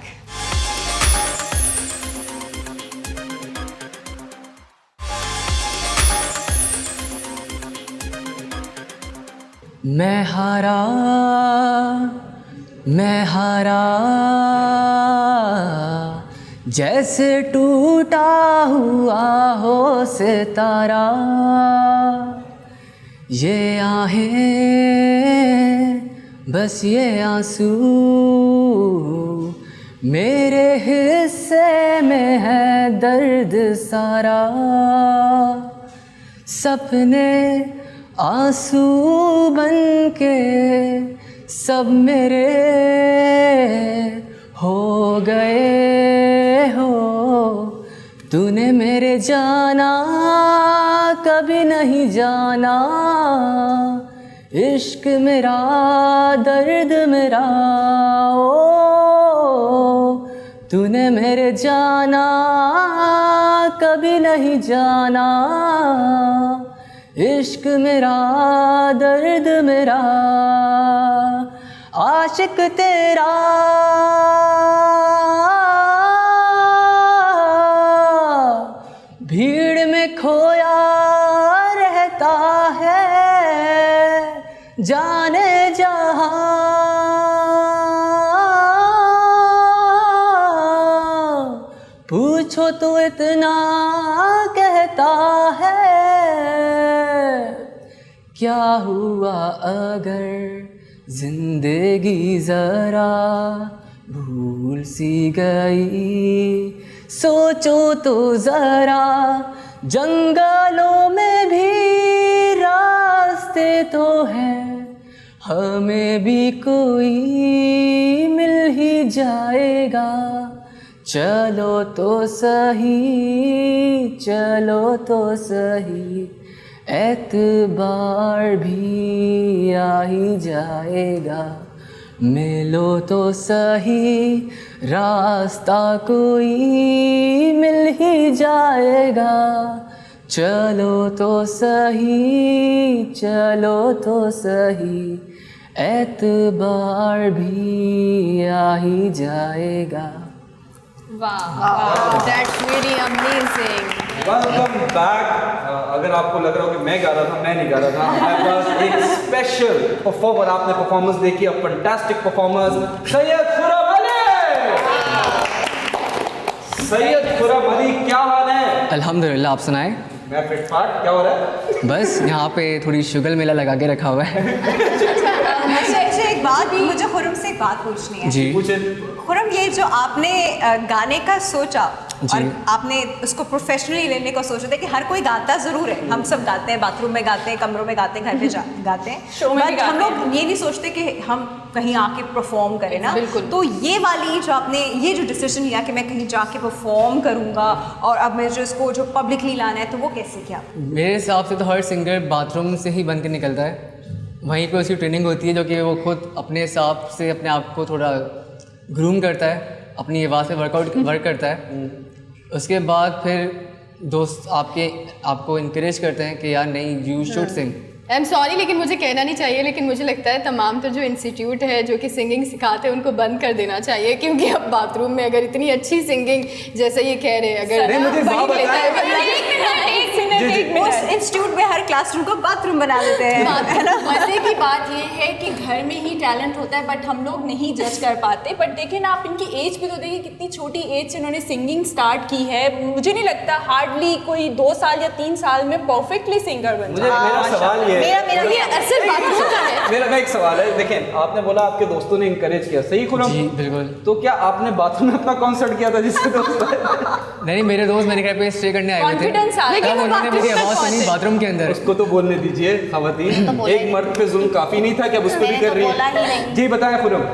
मैं हारा जैसे टूटा हुआ हो सितारा, ये आहें बस ये आंसू मेरे हिस्से में है दर्द सारा। सपने आंसू बन के सब मेरे हो गए हो, तूने मेरे जाना कभी नहीं जाना, इश्क मेरा दर्द मेरा ओ, तूने मेरे जाना कभी नहीं जाना, इश्क मेरा दर्द मेरा। आशिक तेरा भीड़ में खोया रहता है, जाने जहां पूछो तो इतना कहता है। क्या हुआ अगर जिंदगी जरा भूल सी गई, सोचो तो जरा जंगलों में भी रास्ते तो हैं, हमें भी कोई मिल ही जाएगा। चलो तो सही, चलो तो सही, एतबार भी आ ही जाएगा। मिलो तो सही, रास्ता कोई मिल ही जाएगा। चलो तो सही, चलो तो सही, एतबार भी आ ही जाएगा। वाह, that's really amazing. Welcome back. अगर आपको लग रहा हो कि मैं गा रहा था, मैं नहीं गा रहा था। हमारे पास एक स्पेशल परफॉर्मर, आपने परफॉर्मेंस देखी, a fantastic performance, Syed Khurram Ali. Syed Khurram Ali, क्या हाल है? अल्हम्दुलिल्लाह, आप सुनाएं। मैं फिट फाट, क्या हो रहा है? बस यहाँ पे थोड़ी शुगर मेला लगा के रखा हुआ है। अच्छा, एक मुझे खुरम से एक बात पूछनी है। जी पूछे। खुरम, ये जो आपने गाने का सोचा जी। और आपने उसको प्रोफेशनली लेने का सोचा था कि हर कोई गाता ज़रूर है, हम सब गाते हैं, बाथरूम में गाते हैं, कमरों में गाते हैं, घर पे गाते हैं, शो में भी बट गाते हम लोग ये नहीं सोचते कि हम कहीं आके परफॉर्म करें ना। बिल्कुल। तो ये वाली जो आपने ये जो डिसीजन लिया कि मैं कहीं जाके परफॉर्म करूँगा और अब मैं जो इसको जो पब्लिकली लाना है, तो वो कैसे किया? मेरे हिसाब से तो हर सिंगर बाथरूम से ही बन के निकलता है, वहीं पे उसकी ट्रेनिंग होती है जो कि वो खुद अपने हिसाब से अपने आप को थोड़ा ग्रूम करता है, अपनी आवाज़ पे वर्क करता है। उसके बाद फिर दोस्त आपको इनकरेज करते हैं कि यार नहीं, you should Singh. I am sorry, लेकिन मुझे कहना नहीं चाहिए, लेकिन मुझे लगता है तमाम तो जो इंस्टीट्यूट है जो कि सिंगिंग सिखाते हैं उनको बंद कर देना चाहिए, क्योंकि अब बाथरूम में अगर इतनी अच्छी सिंगिंग जैसे ये कह रहे हैं, अगर नहीं, मुझे बन वाह लेता है उस इंस्टीट्यूट में हर क्लासरूम को बाथरूम बना देते हैं, है ना? मजे की बात ये है कि घर में ही टैलेंट होता है, बट हम लोग नहीं जज कर पाते। बट देखिए ना, आप इनकी एज भी तो देखिए, कितनी छोटी एज से इन्होंने सिंगिंग स्टार्ट की है। मुझे नहीं लगता हार्डली कोई 2 साल या 3 साल में परफेक्टली सिंगर बन मुझे मेरा सवाल ये है, मेरा असल बाथरूम का है। मेरा एक सवाल है। देखें, आपने बोला आपके दोस्तों ने इंकरेज किया, सही खुरम? जी बिल्कुल। तो क्या आपने बाथरूम में अपना कॉन्सर्ट किया था जिससे दोस्त नहीं, मेरे दोस्त मेरे घर पे स्टे करने आए हुए थे, Confidence आ गया। तब उन्होंने मेरी आवाज़ सुनी बाथरूम के अंदर। उसको तो बोलने दीजिए खवातीन, एक मर्द पे जुल्म काफी नहीं था, क्या अब उस पे भी मैंने कर तो रही बोला ही है? नहीं। जी बताएं खुरम।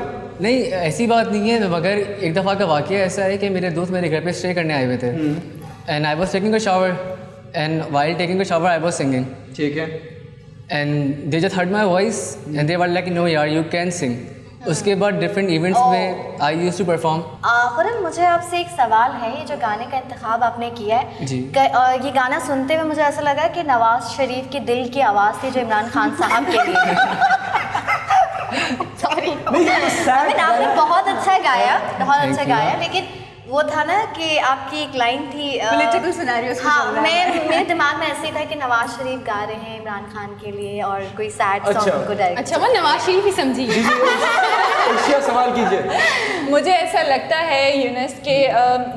नहीं, ऐसी बात नहीं है, मगर एक दफ़ा का वाक़या ऐसा है कि मेरे दोस्त मेरे घर पे स्टे करने आए हुए थे, and I was taking a shower, and while taking a shower I was singing, ठीक है। And they just heard my voice and they were like no यार यू कैन सिंग। उसके बाद डिफरेंट इवेंट्स में I used to perform. Khurram, मुझे आपसे एक सवाल है। ये जो गाने का इंतखाब आपने किया है, जी। ये गाना सुनते हुए मुझे ऐसा लगा कि नवाज शरीफ की दिल की आवाज़ थी जो इमरान खान साहब के लिए। सॉरी, आपने बहुत अच्छा गाया, बहुत अच्छा गाया, लेकिन वो था ना कि आपकी एक लाइन थी Political scenarios पे हाँ, चल रहा है। मेरे दिमाग में ऐसे ही था कि नवाज शरीफ गा रहे हैं इमरान खान के लिए और कोई सैड अच्छा। सॉन्ग उनको डायरेक्ट। अच्छा, वो नवाज शरीफ ही समझी। अर्शिया सवाल कीजिए। मुझे ऐसा लगता है यूनस के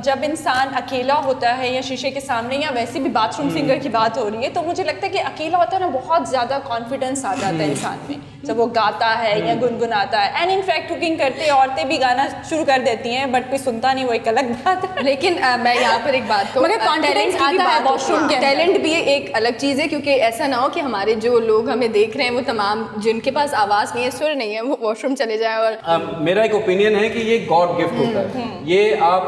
जब इंसान अकेला होता है या शीशे के सामने, या वैसे भी बाथरूम सिंगर की बात हो रही है, तो मुझे लगता है कि अकेला होता है ना, बहुत ज़्यादा कॉन्फिडेंस आ जाता है इंसान में जब वो गाता है या गुनगुनाता है। एंड इनफैक्ट कुकिंग करते औरतें भी गाना शुरू कर देती हैं, बट कोई सुनता नहीं, वो एक अलग बात है। लेकिन मैं यहाँ पर एक बात कहूँ, मगर confidence आता है washroom के अंदर। टैलेंट भी एक अलग चीज़ है, क्योंकि ऐसा ना हो कि हमारे जो लोग हमें देख रहे हैं वो तमाम जिनके पास आवाज़ नहीं है, सुर नहीं है, वो वॉशरूम चले जाए। और मेरा एक ओपिनियन है कि ये गॉड गिफ्ट होता है। ये आप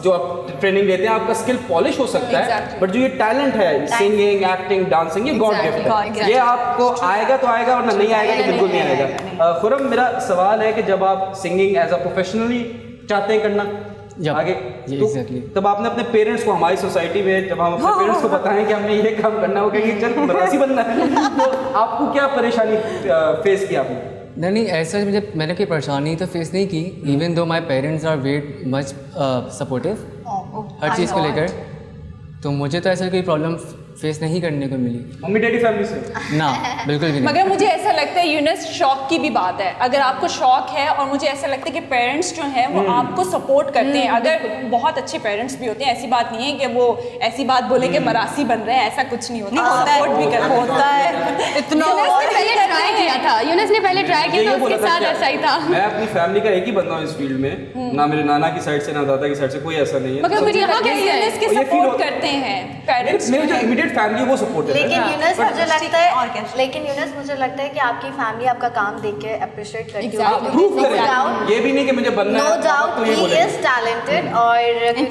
जो आप ट्रेनिंग लेते हैं, आपका स्किल पॉलिश हो सकता है, Exactly. बट जो ये टैलेंट है, सिंगिंग, एक्टिंग, डांसिंग, ये गॉड Exactly. गिफ्ट है। Exactly. ये आपको आएगा तो आएगा, और नहीं आएगा तो बिल्कुल नहीं आएगा। खुरम, मेरा सवाल है कि जब आप सिंगिंग एज अ प्रोफेशनली चाहते हैं करना जब आगे, जी, तो exactly. तब आपने अपने पेरेंट्स को, हमारी सोसाइटी में जब हम अपने पेरेंट्स को बताएं कि हमने ये काम करना, वो कहेंगे चल मद्रासी बनना है, तो आपको क्या परेशानी फेस की आपने? नहीं, ऐसा मैंने कोई परेशानी तो फेस नहीं की, even though my parents are very much supportive हर चीज़ को लेकर, तो मुझे तो ऐसा कोई प्रॉब्लम फेस नहीं करने को मिली। मम्मी डैडी फैमिली से ना, बिल्कुल भी नहीं। मगर मुझे ऐसा लगता है यूनस, शौक की भी बात है। अगर आपको शौक है, और मुझे ऐसा लगता है कि पेरेंट्स जो हैं वो आपको सपोर्ट करते हैं। अगर बहुत अच्छे पेरेंट्स भी होते हैं, ऐसी बात नहीं है कि वो ऐसी बात बोले कि मरासी बन रहे हैं, ऐसा कुछ नहीं होता। सपोर्ट भी करते होता है इतना। यूनस ने पहले ट्राई किया था, यूनस ने पहले ट्राई किया था, उसके साथ ऐसा ही था। मैं अपनी फैमिली का एक ही बंदा हूँ इस फील्ड में, ना मेरे नाना की साइड से ना दादा की साइड से कोई ऐसा नहीं है। मगर मुझे यहाँ लगता है कैसे है? यूनस के और ये feel सपोर्ट होता- करते हैं पेरेंट्स। मेरी जो इमीडिएट फैमिली वो सपोर्ट है। लेकिन यूनस मुझे लगता और क्या? है, लेकिन यूनस मुझे लगता है कि आपकी फैमिली आपका काम देख के अप्रिशिएट करती Exactly. प्रूफ नो करें, डाउट, ये भी नहीं कि मुझे बनना नो है, डाउट तो ये ही बोलेंगे। इज टैलेंटेड, और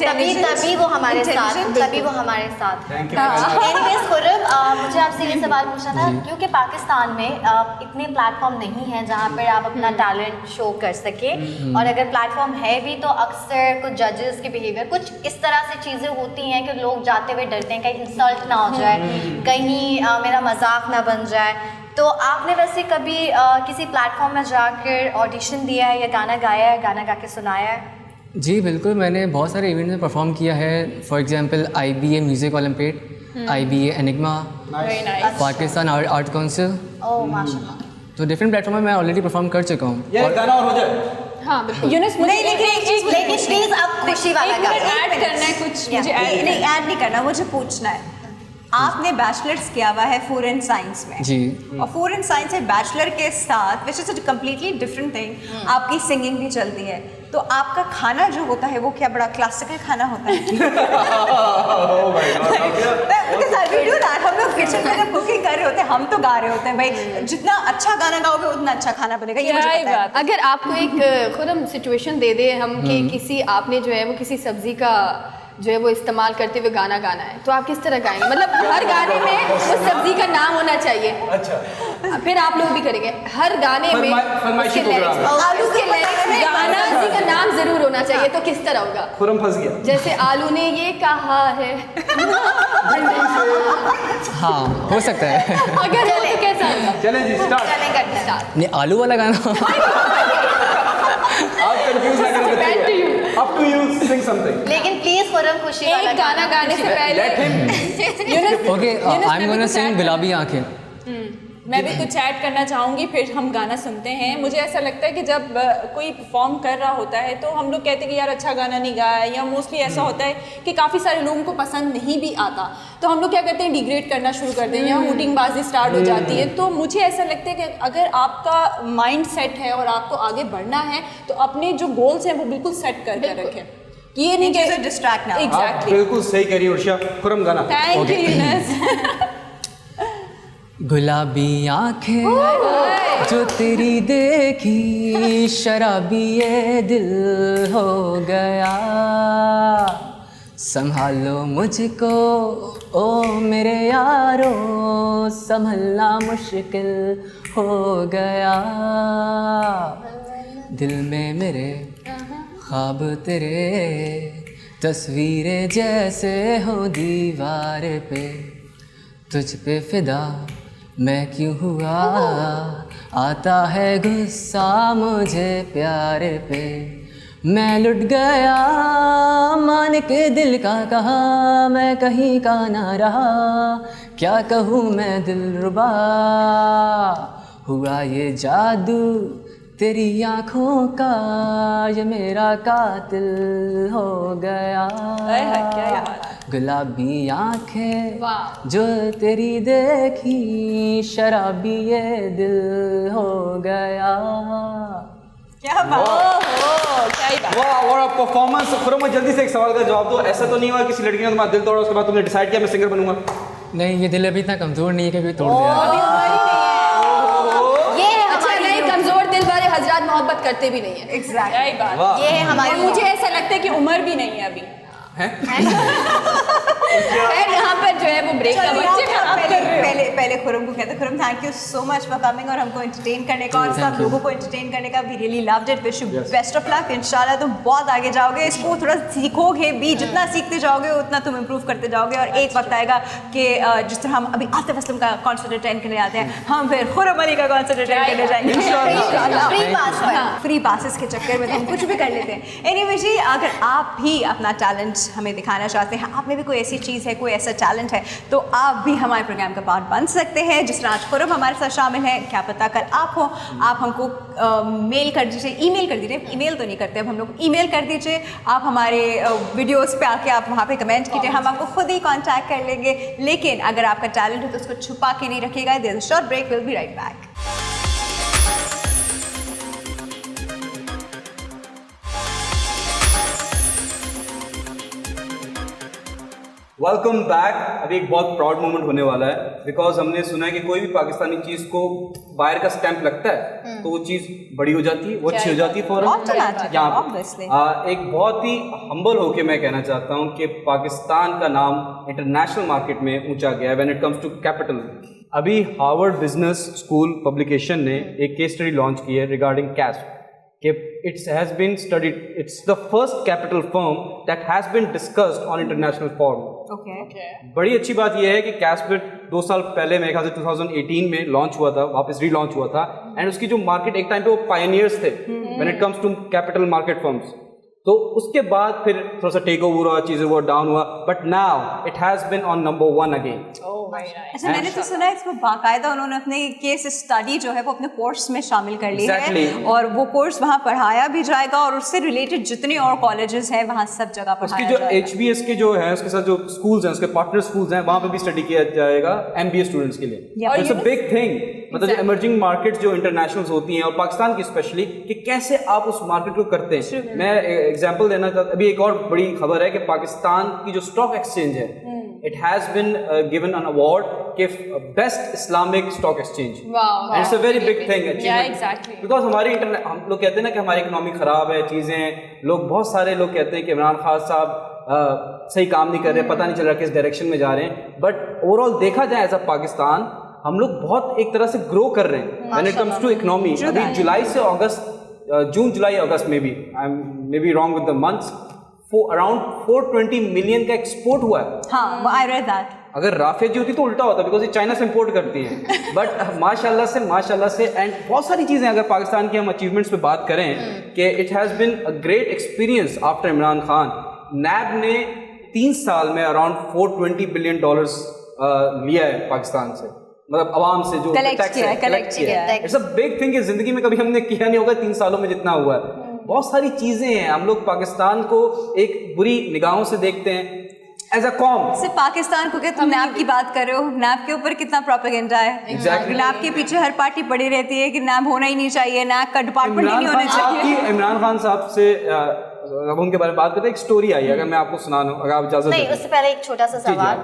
तभी वो हमारे साथ, Intelligent, तभी वो हमारे साथ है। Thank you. एनीवेज खुरम, मुझे आपसे ये सवाल पूछना था, क्योंकि पाकिस्तान में इतने प्लेटफॉर्म नहीं हैं जहाँ पर आप अपना टैलेंट शो कर सके, और अगर प्लेटफॉर्म है भी तो अक्सर कुछ जजेस के बिहेवियर कुछ इस तरह से चीज़ें होती हैं कि लोग जाते हुए डरते हैं कहीं इंसल्ट ना हो जाए, कहीं मेरा मजाक ना बन जाए। तो आपने वैसे कभी किसी प्लेटफॉर्म में जाकर ऑडिशन दिया है या गाना गाया है, गाना गा के सुनाया है? जी बिल्कुल, मैंने बहुत सारे इवेंट्स में परफॉर्म किया है। For example IBA music olympiad, IBA enigma, very nice. Pakistan art council, oh माशाल्लाह। तो डिफरेंट प्लेटफॉर्म में मैं ऑलरेडी परफॉर्म कर चुका हूँ। यार गाना और हो जाए। हाँ बिल्कुल। यूनस मुझे नहीं, लेकिन एक चीज़ लेकिन प्लीज अब खुशी वाला एक मिनट गाना। ऐड करना है कुछ, मुझे नहीं, ऐड नहीं करना, मुझे पूछना है। आपने बैचलर्स किया हुआ है फूड साइंस में जी। और फूड साइंस से बैचलर के साथ which is completely different thing आपकी सिंगिंग भी चलती है, तो आपका खाना जो होता है वो क्या बड़ा क्लासिकल खाना होता है? हम लोग किचन में जब कुकिंग कर रहे होते हैं हम तो गा रहे होते हैं भाई, जितना अच्छा गाना गाओगे उतना अच्छा खाना बनेगा, ये मुझे पता है। अगर आपको एक खुद हम सिचुएशन दे दे हम कि किसी आपने जो है वो किसी सब्जी का जो है वो इस्तेमाल करते हुए गाना गाना है, तो आप किस तरह गाएंगे? मतलब हर गाने में उस सब्जी का नाम होना चाहिए। अच्छा, फिर आप लोग भी करेंगे हर गाने में फरमाइशी उसके lyrics प्रोग्राम। आलू के lyrics में गाना सब्जी का नाम जरूर होना चाहिए, तो किस तरह होगा? खुरम फंस गया। जैसे आलू ने ये कहा है हाँ, हो सकता है। अगर हो तो कैसा होगा? चले जी, स्टार्ट। चलें करते हैं start। नहीं, आलू वाला गाना। आप कंफ्यूज ना करें बच्चे को। Up to you, sing something. लेकिन प्लीज खुरम खुशी वाला एक गाना गाने से पहले Let him. Okay, I am gonna सिंग गुलाबी आंखें। मैं भी कुछ ऐड करना चाहूँगी, फिर हम गाना सुनते हैं। मुझे ऐसा लगता है कि जब कोई परफॉर्म कर रहा होता है तो हम लोग कहते हैं कि यार अच्छा गाना नहीं गाया, या मोस्टली ऐसा होता है कि काफ़ी सारे लोगों को पसंद नहीं भी आता, तो हम लोग क्या करते हैं, डिग्रेड करना शुरू कर देते हैं या हुटिंगबाजी स्टार्ट हो जाती है। तो मुझे ऐसा लगता है कि अगर आपका माइंड सेट है और आपको आगे बढ़ना है तो अपने जो गोल्स हैं वो बिल्कुल सेट करके रखें, कि ये नहीं कि डिस्ट्रैक्ट ना हो। आप एग्जैक्टली। बिल्कुल सही कह रही हो उर्षा। खुरम गाना। Thank you Younus. गुलाबी आंखें जो तेरी देखी, शराबी ये दिल हो गया, संभालो मुझको ओ मेरे यारो, संभलना मुश्किल हो गया, दिल में मेरे ख्वाब तेरे, तस्वीरें जैसे हो दीवार पे, तुझ पे फिदा मैं क्यों हुआ, आता है गुस्सा मुझे प्यार पे, मैं लुट गया मान के दिल का कहा, मैं कहीं का ना रहा, क्या कहूँ मैं दिलरुबा, हुआ ये जादू तेरी आँखों का, ये मेरा कातिल हो गया, गुलाबी आँखें जो तेरी देखी, शराबी ये दिल हो गया। क्या बात। वाह, और परफॉर्मेंस। खुरम, जल्दी से एक सवाल का जवाब दो। ऐसा तो नहीं हुआ किसी लड़की ने तुम्हारा दिल तोड़ा उसके बाद तुमने डिसाइड किया मैं सिंगर बनूंगा? नहीं, ये दिल अभी इतना कमज़ोर नहीं है कि अभी तोड़ दिया। अच्छा, नहीं, कमजोर दिल वाले हजरात मोहब्बत करते भी नहीं है। एग्जैक्टली। यही बात। वाह। ये है हमारी मुझे ऐसा लगता है कि उम्र भी नहीं है अभी। खैर यहाँ पर जो है वो ब्रेक का वक्त है। पहले खुरम को कहते हैं, Khurram thank you so much for coming और हमको एंटरटेन करने का और सब लोगों को एंटरटेन करने का। We really loved it, wish you best of luck. इंशाल्लाह तुम बहुत आगे जाओगे, इसको थोड़ा सीखोगे भी, जितना सीखते जाओगे उतना तुम इम्प्रूव करते जाओगे और एक वक्त आएगा कि जिस तरह हम अभी आतिफ असलम का कॉन्सर्ट अटेंड करने जाते हैं, हम फिर खुरम अली का कॉन्सर्ट अटेंड करने जाएंगे फ्री पासेस के चक्कर में तो हम कुछ भी कर लेते हैं। एनीवे जी, अगर आप भी अपना टैलेंट हमें दिखाना चाहते हैं, आप में भी कोई ऐसी चीज़ है, कोई ऐसा टैलेंट है, तो आप भी हमारे प्रोग्राम का पार्ट बन सकते हैं। जिस तरह आज खुरम हमारे साथ शामिल है, क्या पता कल आप हो। आप हमको मेल कर दीजिए, ईमेल कर दीजिए, ईमेल तो नहीं करते अब हम लोग, ईमेल कर दीजिए। आप हमारे वीडियोस पे आके आप वहाँ पे कमेंट कीजिए, हम आपको खुद ही कांटेक्ट कर लेंगे। लेकिन अगर आपका टैलेंट है तो उसको छुपा के नहीं रखिएगा। There is a short break, will be right back. Welcome back. अभी एक बहुत प्राउड मोमेंट होने वाला है, बिकॉज हमने सुना है कि कोई भी पाकिस्तानी चीज को बाहर का स्टैंप लगता है तो वो चीज बड़ी हो जाती है, वो अच्छी हो जाती है फौरन। यहाँ पे एक बहुत ही हम्बल होके मैं कहना चाहता हूँ कि पाकिस्तान का नाम इंटरनेशनल मार्केट में ऊंचा गया है when it comes to capital. अभी हार्वर्ड बिजनेस स्कूल पब्लिकेशन ने एक केस स्टडी लॉन्च की है रिगार्डिंग कैस्प, कि it has been studied, it's the first capital firm that has been discussed on international forum. Okay. बड़ी अच्छी बात यह है कि कैस्पेट 2 साल पहले मेरे ख्याल से 2018 में लॉन्च हुआ था, वापस रीलॉन्च हुआ था, एंड उसकी जो मार्केट एक टाइम पे वो पायनियर्स थे when it comes to capital market firms. तो उसके बाद फिर थोड़ा सा टेक ओवर हुआ, चीज़ें वो डाउन हुआ, but now it has been on number 1 again. अच्छा, मैंने तो सुना है इसमें बाकायदा उन्होंने अपने केस स्टडी जो है वो अपने कोर्स में शामिल कर ली है और वो कोर्स वहाँ पढ़ाया भी जाएगा और उससे रिलेटेड जितने और कॉलेजेस हैं वहाँ सब जगह पढ़ाया उसकी जो HBS के जो है उसके साथ जो स्कूल्स हैं, उसके पार्टनर स्कूल्स हैं, वहाँ पे भी स्टडी किया जाएगा MBA स्टूडेंट्स के लिए। इट्स अ बिग थिंग, मतलब जो इमर्जिंग मार्केट्स जो इंटरनेशनल होती हैं और पाकिस्तान की स्पेशली, कि कैसे आप उस मार्केट को करते हैं। मैं एग्जांपल देना चाहता, अभी एक और बड़ी खबर है कि पाकिस्तान की जो स्टॉक एक्सचेंज है, it has been given an award के best islamic stock exchange. And it's a very big thing because हमारी इंटरनेट, हम लोग कहते हैं ना कि हमारी इकोनॉमी खराब है, चीजें, लोग बहुत सारे लोग कहते हैं कि इमरान खान साहब सही काम नहीं कर रहे, पता नहीं चल रहा किस डायरेक्शन में जा रहे हैं। बट ओवरऑल देखा जाए एज अ पाकिस्तान, हम लोग बहुत एक तरह से ग्रो कर रहे हैं when it comes to economy. अभी जुलाई से अगस्त, जून जुलाई अगस्त में भी, I am maybe wrong with the months, around 420 million का एक्सपोर्ट हुआ है। हाँ, आई रेड दैट। अगर राफेल जी होती तो उल्टा होता, बिकॉज ये चाइना से इंपोर्ट करती हैं। बट माशाल्लाह से एंड बहुत सारी चीज़ें, अगर पाकिस्तान की हम अचीवमेंट्स पे बात करें कि it has been a great experience after Imran Khan. NAB ने 3 साल में अराउंड $420 बिलियन लिया है पाकिस्तान से, मतलब आवाम से जो टैक्स कलेक्ट किया है। इट्स अ बिग थिंग कि जिंदगी में कभी हमने किया नहीं होगा 3 सालों में जितना हुआ है। बहुत सारी चीजें हैं, हम लोग पाकिस्तान को एक बुरी निगाहों से देखते हैं एज अ कॉम। सिर्फ पाकिस्तान को क्या, तुम नैब की बात कर रहे हो, नैब के ऊपर कितना प्रोपेगेंडा है। नैब के पीछे हर पार्टी पड़ी रहती है कि नैब होना ही नहीं चाहिए, नैब का डिपार्टमेंट ही नहीं होना चाहिए। इमरान खान साहब से अब उनके बारे में बात करते हैं, एक स्टोरी आई है, अगर मैं आपको सुना दूं, अगर आप इजाजत नहीं, उससे पहले एक छोटा सा सवाल।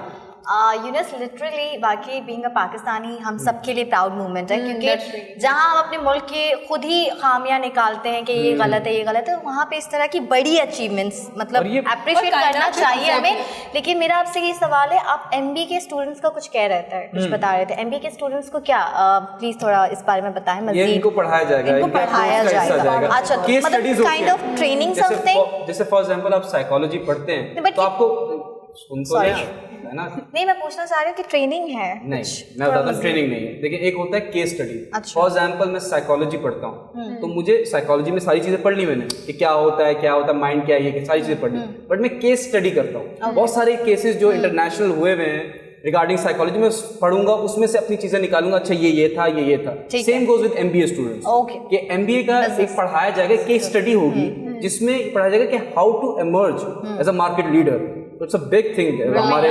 यूनस लिटरली बाकी बीइंग अ पाकिस्तानी हम सबके लिए प्राउड मूवमेंट है, क्योंकि जहां हम अपने मुल्क के खुद ही खामियां निकालते हैं कि ये गलत है, ये गलत है, वहाँ पे इस तरह की बड़ी अचीवमेंट्स मतलब अप्रिशिएट करना चाहिए हमें। लेकिन मेरा आपसे ये सवाल है, आप MBA के स्टूडेंट्स का कुछ कह रहे थे, कुछ बता रहे थे, MBA के स्टूडेंट्स को क्या प्लीज थोड़ा इस बारे में बताएं मज़ीद। इनको पढ़ाया जाएगा, इनको पढ़ाया जाएगा। अच्छा, तो मतलब काइंड ऑफ ट्रेनिंग समथिंग, जैसे फॉर एग्जांपल आप साइकोलॉजी पढ़ते हैं तो आपको सुन तो है ना। नहीं, मैं पूछना चाह रही हूँ कि ट्रेनिंग है? नहीं, मैं बताता हूँ, ट्रेनिंग नहीं है। देखिए, एक होता है केस स्टडी। फॉर एग्जांपल मैं साइकोलॉजी पढ़ता हूँ, तो मुझे साइकोलॉजी में सारी चीजें पढ़ ली मैंने कि क्या होता है, माइंड क्या है, ये सारी चीजें पढ़ ली। बट मैं केस स्टडी करता हूँ, बहुत सारे केसेस जो इंटरनेशनल हुए हुए हैं रिगार्डिंग साइकोलॉजी में पढ़ूंगा, उसमें से अपनी चीजें निकालूंगा। अच्छा, ये था, ये था। Same goes with MBA students कि MBA का एक पढ़ाया जाएगा, केस स्टडी होगी जिसमें पढ़ाया जाएगा कि how to emerge as a market leader. It's a big thing हमारे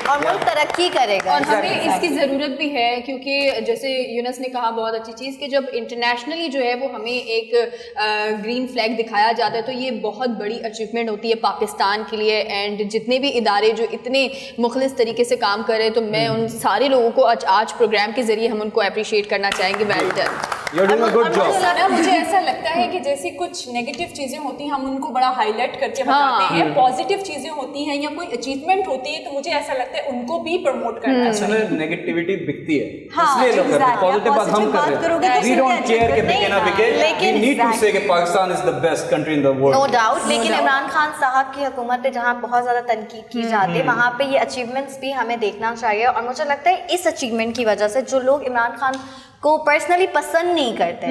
और मुल्क तरक्की करेगा और हमें इसकी ज़रूरत भी है, क्योंकि जैसे यूनस ने कहा बहुत अच्छी चीज़ कि जब इंटरनेशनली जो है वो हमें एक ग्रीन फ्लैग दिखाया जाता है तो ये बहुत बड़ी अचीवमेंट होती है पाकिस्तान के लिए। एंड जितने भी इदारे जो इतने मुखलिस तरीके से काम कर रहे हैं, तो मैं उन सारे लोगों को आज प्रोग्राम के जरिए हम उनको अप्रिशिएट करना चाहेंगे। Well done. मुझे ऐसा लगता है कि जैसी कुछ नेगेटिव चीजें होती हैं हम उनको बड़ा हाईलाइट करके बताते हैं, पॉजिटिव चीजें होती हैं या कोई अचीवमेंट होती है तो मुझे ऐसा लगता है उनको भी प्रमोट करना चाहिए। नेगेटिविटी बिकती है, इसलिए लोग करते हैं। पॉजिटिव बात हम कर रहे हैं, वी डोंट केयर कि बिके ना बिके, वी नीड टू से कि Pakistan is the best country in the world, no doubt. लेकिन इमरान खान साहब की हुकूमत पे जहाँ बहुत ज्यादा तनकीद की जाती है, वहाँ पे ये अचीवमेंट्स भी हमें देखना चाहिए। और मुझे लगता है इस अचीवमेंट की वजह से जो लोग इमरान खान को पर्सनली पसंद नहीं करते,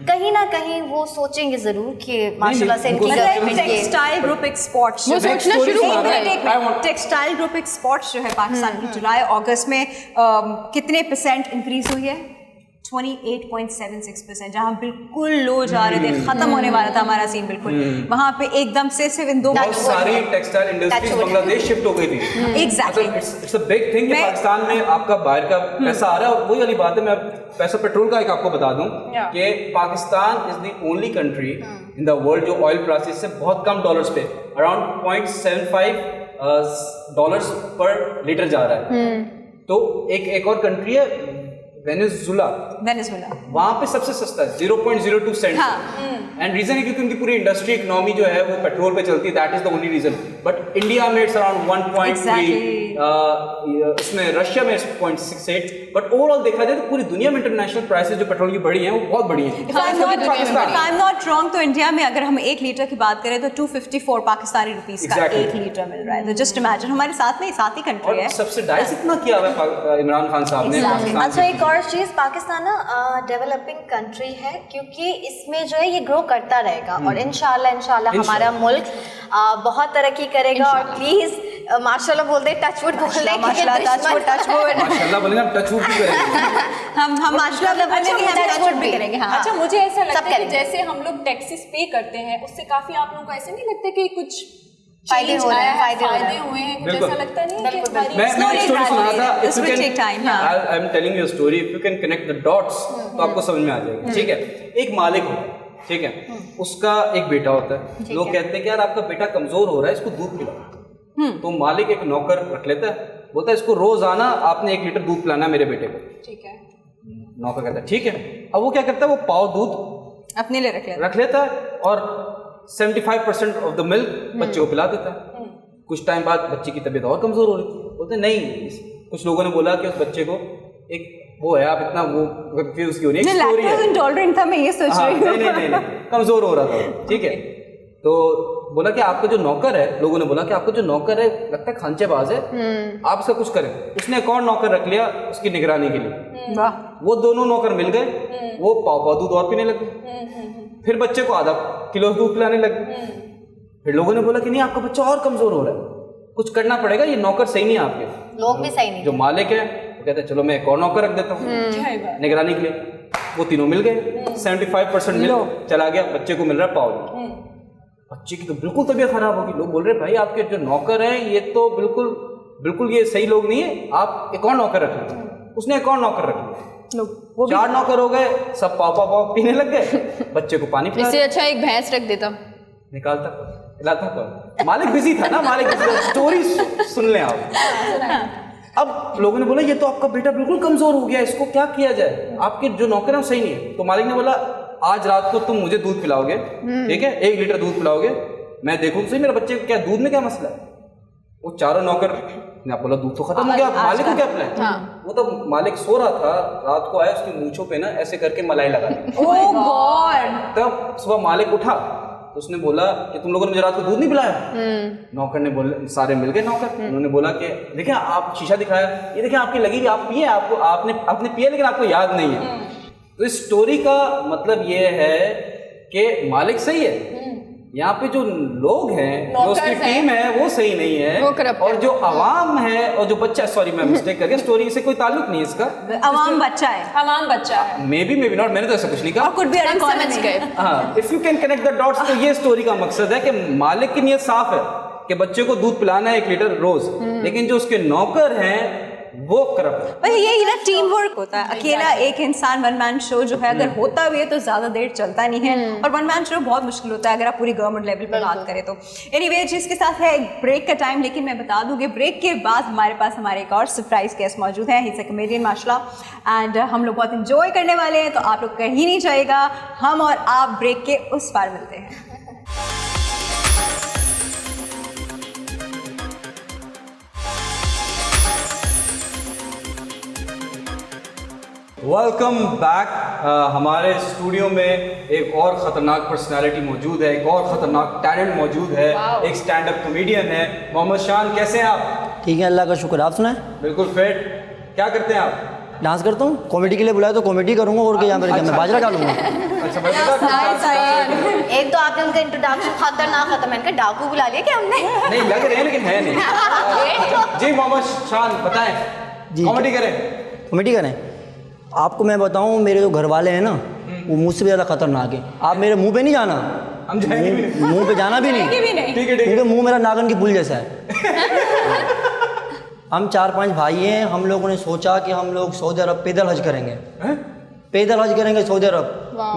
कहीं ना कहीं वो सोचेंगे जरूर कि माशाल्लाह से इनकी टेक्सटाइल ग्रुप एक्सपोर्ट्स वो सोचना शुरू हो गए। टेक्सटाइल ग्रुप एक्सपोर्ट्स जो है पाकिस्तान की जुलाई अगस्त में कितने % इंक्रीज हुई है? 28.76%। जहाँ बिल्कुल लो जा रहे थे, खत्म होने वाला था हमारा सीन बिल्कुल, वहाँ पे एकदम से सिर्फ इन 2 बहुत सारी टेक्सटाइल इंडस्ट्रीज बांग्लादेश शिफ्ट हो गई थी। Exactly, it's a big thing कि पाकिस्तान में आपका बाहर का पैसा आ रहा है। और वही वाली बात है, मैं पैसा पेट्रोल का एक आपको बता दूं कि Pakistan is the only country in the world जो ऑयल प्राइसेस से बहुत कम डॉलर्स पे, अराउंड $0.75 पर लीटर जा रहा है। तो एक और कंट्री है वेनेजुला, वहाँ पे सबसे सस्ता है 0.02 सेंट। एंड रीजन है क्योंकि उनकी पूरी इंडस्ट्री इकोनॉमी जो है वो पेट्रोल पे चलती है, that is the only reason. But India में इट्स अराउंड 1.3, इसमें रशिया में 0.68। बट ओवरऑल देखा जाए तो पूरी दुनिया में इंटरनेशनल प्राइसेस जो पेट्रोल की बढ़ी हैं वो बहुत बढ़ी हैं। If I'm not wrong, तो इंडिया में अगर हम 1 लीटर की बात करें तो 254 पाकिस्तानी रुपीस का 1 लीटर मिल रहा है। तो जस्ट इमेजिन, हमारे साथ में साथ ही कंट्री है। सब्सिडाइज इतना किया हुआ है इमरान खान साहब ने। अच्छा, एक और चीज़, पाकिस्तान ना डेवलपिंग कंट्री है क्योंकि इसमें जो है ये ग्रो करता रहेगा और इंशाल्लाह हमारा मुल्क बहुत तरक्की करेगा और प्लीज माशाल्लाह बोल दे, टच वुड बोल दे, माशाल्लाह, टच वुड माशाल्लाह बोलेंगे हम टच वुड भी करेंगे। हम माशाल्लाह बोलेंगे, हम टच वुड भी करेंगे। हाँ अच्छा, मुझे ऐसा लगता है कि करेंगे। जैसे हम लोग टैक्सेस पे करते हैं उससे काफी आप लोगों को ऐसे नहीं लगता कि कुछ फायदे हो रहे हैं, फायदे हो रहे फायदे हैं। हुए हैं, कुछ बिल्कुल। ऐसा लगता नहीं है कि बिल्कुल, हमारी मैं एक Slowly स्टोरी सुना था, gradually, if you this will can- take time, हाँ। I am telling you a story, if you can connect the dots, तो आपको समझ में आ जाएगा। ठीक है, एक मालिक होता है, ठीक है, उसका एक बेटा होता है। लोग कहते हैं कि यार आपका बेटा कमजोर हो रहा है, इसको दूध पिलाओ। तो मालिक एक नौकर रख लेता है, बोलता है इसको रोजाना आपने 1 लीटर दूध पिलाना है मेरे बेटे को। ठीक है। नौकर कहता है ठीक है। अब वो क्या करता है, वो पाव दूध अपने लिए रख लेता है और 75% ऑफ द मिल्क बच्चे को पिला देता है। कुछ टाइम बाद बच्चे की तबीयत और कमजोर हो रही थी, बोलते नहीं, कुछ लोगों ने बोला कि उस बच्चे को एक वो है, आप इतना वो कंफ्यूज क्यों नहीं, एक स्टोरी है। इंटॉलरेंट था, मैं ये सोच हाँ, रही हूँ। नहीं, कमजोर हो रहा था वो, ठीक है। तो बोला कि आपका जो नौकर है, लोगों ने बोला कि आपका जो नौकर है लगता है खांचेबाज है, आप इसका कुछ करें। उसने एक और नौकर रख लिया उसकी निगरानी के लिए। वाह, वो दोनों नौकर मिल गए, वो पाव दूध और पीने लगे, फिर बच्चे को आधा किलो दूध पिलाने लगे। फिर लोगों ने बोला कि नहीं, आपका बच्चा और कमजोर हो रहा है, कुछ करना पड़ेगा, ये नौकर सही नहीं है आपके। लोग भी सही नहीं। जो मालिक है वो कहते हैं चलो मैं एक और नौकर रख देता हूँ निगरानी के लिए। वो तीनों मिल गए, 75% मिल चला गया, बच्चे को मिल रहा है पाव दूध। बच्चे की तो बिल्कुल तबीयत खराब होगी। लोग बोल रहे भाई आपके जो नौकर हैं ये तो बिल्कुल ये सही लोग नहीं है, आप एक और नौकर रख लीजिए। उसने एक और नौकर रख लिया, 4 नौकर हो गए, सब पाव पीने लग गए, बच्चे को पानी पिला इससे अच्छा एक भैंस रख देता। निकालता खिलाता कौन? मालिक बिजी था ना, मालिक स्टोरी सुन लें आप। अब लोगों ने बोला ये तो आपका बेटा बिल्कुल कमजोर हो गया, इसको क्या किया जाए, आपके जो नौकर हैं वो सही नहीं है। तो मालिक ने बोला आज रात को तुम मुझे दूध पिलाओगे, ठीक है, 1 लीटर दूध पिलाओगे, मैं देखूँ सही मेरे बच्चे को क्या दूध में क्या मसला है। वो चारों नौकर ने बोला दूध तो खत्म हो गया, मालिक को क्या पिलाए। वो तो मालिक सो रहा था, रात को आया, उसकी मूंछों पे ना ऐसे करके मलाई लगा दी। ओह गॉड। तब सुबह मालिक उठा तो उसने बोला कि तुम लोगों ने मुझे रात को दूध नहीं पिलाया। नौकर ने बोला, सारे मिल गए नौकर, उन्होंने बोला कि देखिए आप शीशा दिखाया, ये देखिए आपकी लगी हुई, आप पिए, आपको आपने पिया लेकिन आपको याद नहीं है। तो इस स्टोरी का मतलब ये है कि मालिक सही है, यहाँ पे जो लोग हैं, जो उसकी टीम है वो सही नहीं है, वो corrupt और जो अवाम है और जो बच्चा, सॉरी मैं मिस्टेक कर गया, स्टोरी से कोई ताल्लुक नहीं है इसका, अवाम बच्चा है, हमाम बच्चा है। मे बी नॉट, मैंने तो ऐसा कुछ नहीं कहा। कुछ भी हम समझ गए। हाँ, if you can connect the dots, तो ये स्टोरी का मकसद है कि मालिक की नीयत साफ है कि बच्चे को दूध पिलाना है 1 लीटर रोज, लेकिन जो उसके नौकर हैं वो करप्ट है। पर यही ना टीम वर्क होता है। अकेला एक इंसान वन मैन शो जो है अगर होता भी है तो ज्यादा देर चलता नहीं है, और वन मैन शो बहुत मुश्किल होता है अगर आप पूरी गवर्नमेंट लेवल पर बात करें तो। एनीवे, जिसके साथ है एक ब्रेक का टाइम, लेकिन मैं बता दूं कि ब्रेक के बाद हमारे पास हमारे एक और सरप्राइज गेस्ट मौजूद है। ही इज अ कॉमेडियन माशाल्लाह, एंड हम लोग बहुत इंजॉय करने वाले हैं, तो आप लोग कहीं नहीं जाएगा, हम और आप ब्रेक के उस पार मिलते हैं। Welcome back. हमारे स्टूडियो में एक और ख़तरनाक पर्सनालिटी मौजूद है, एक और ख़तरनाक टैलेंट मौजूद है, एक स्टैंड अप कॉमेडियन है मोहम्मद शान। कैसे हैं आप? ठीक है, अल्लाह का शुक्र। आप सुनाएं? बिल्कुल फिट। क्या करते हैं आप? डांस करता हूँ, कॉमेडी के लिए बुलाया तो कॉमेडी करूँगा, और क्या यहाँ मैं बाजरा डालूंगा। अच्छा, मैं पता एक तो आपने उनका इंट्रोडक्शन खतरनाक खत्म, मैंने कहा डाकू बुला लिया क्या हमने? नहीं लग रहे हैं लेकिन है नहीं। जी मोहम्मद शान बताएं, जी कॉमेडी करें? कॉमेडी करें? आपको मैं बताऊँ, मेरे जो घर वाले हैं ना वो मुझसे भी ज़्यादा खतरनाक है। आप मेरे मुंह पे नहीं जाना, हम जाएंगे भी नहीं। मुंह पे जाना भी नहीं, ठीक है। क्योंकि मुंह मेरा नागन की पुल जैसा है। हम 4-5 भाई हैं, हम लोगों ने सोचा कि हम लोग सऊदी अरब पैदल हज करेंगे। पैदल हज करेंगे सऊदी अरब।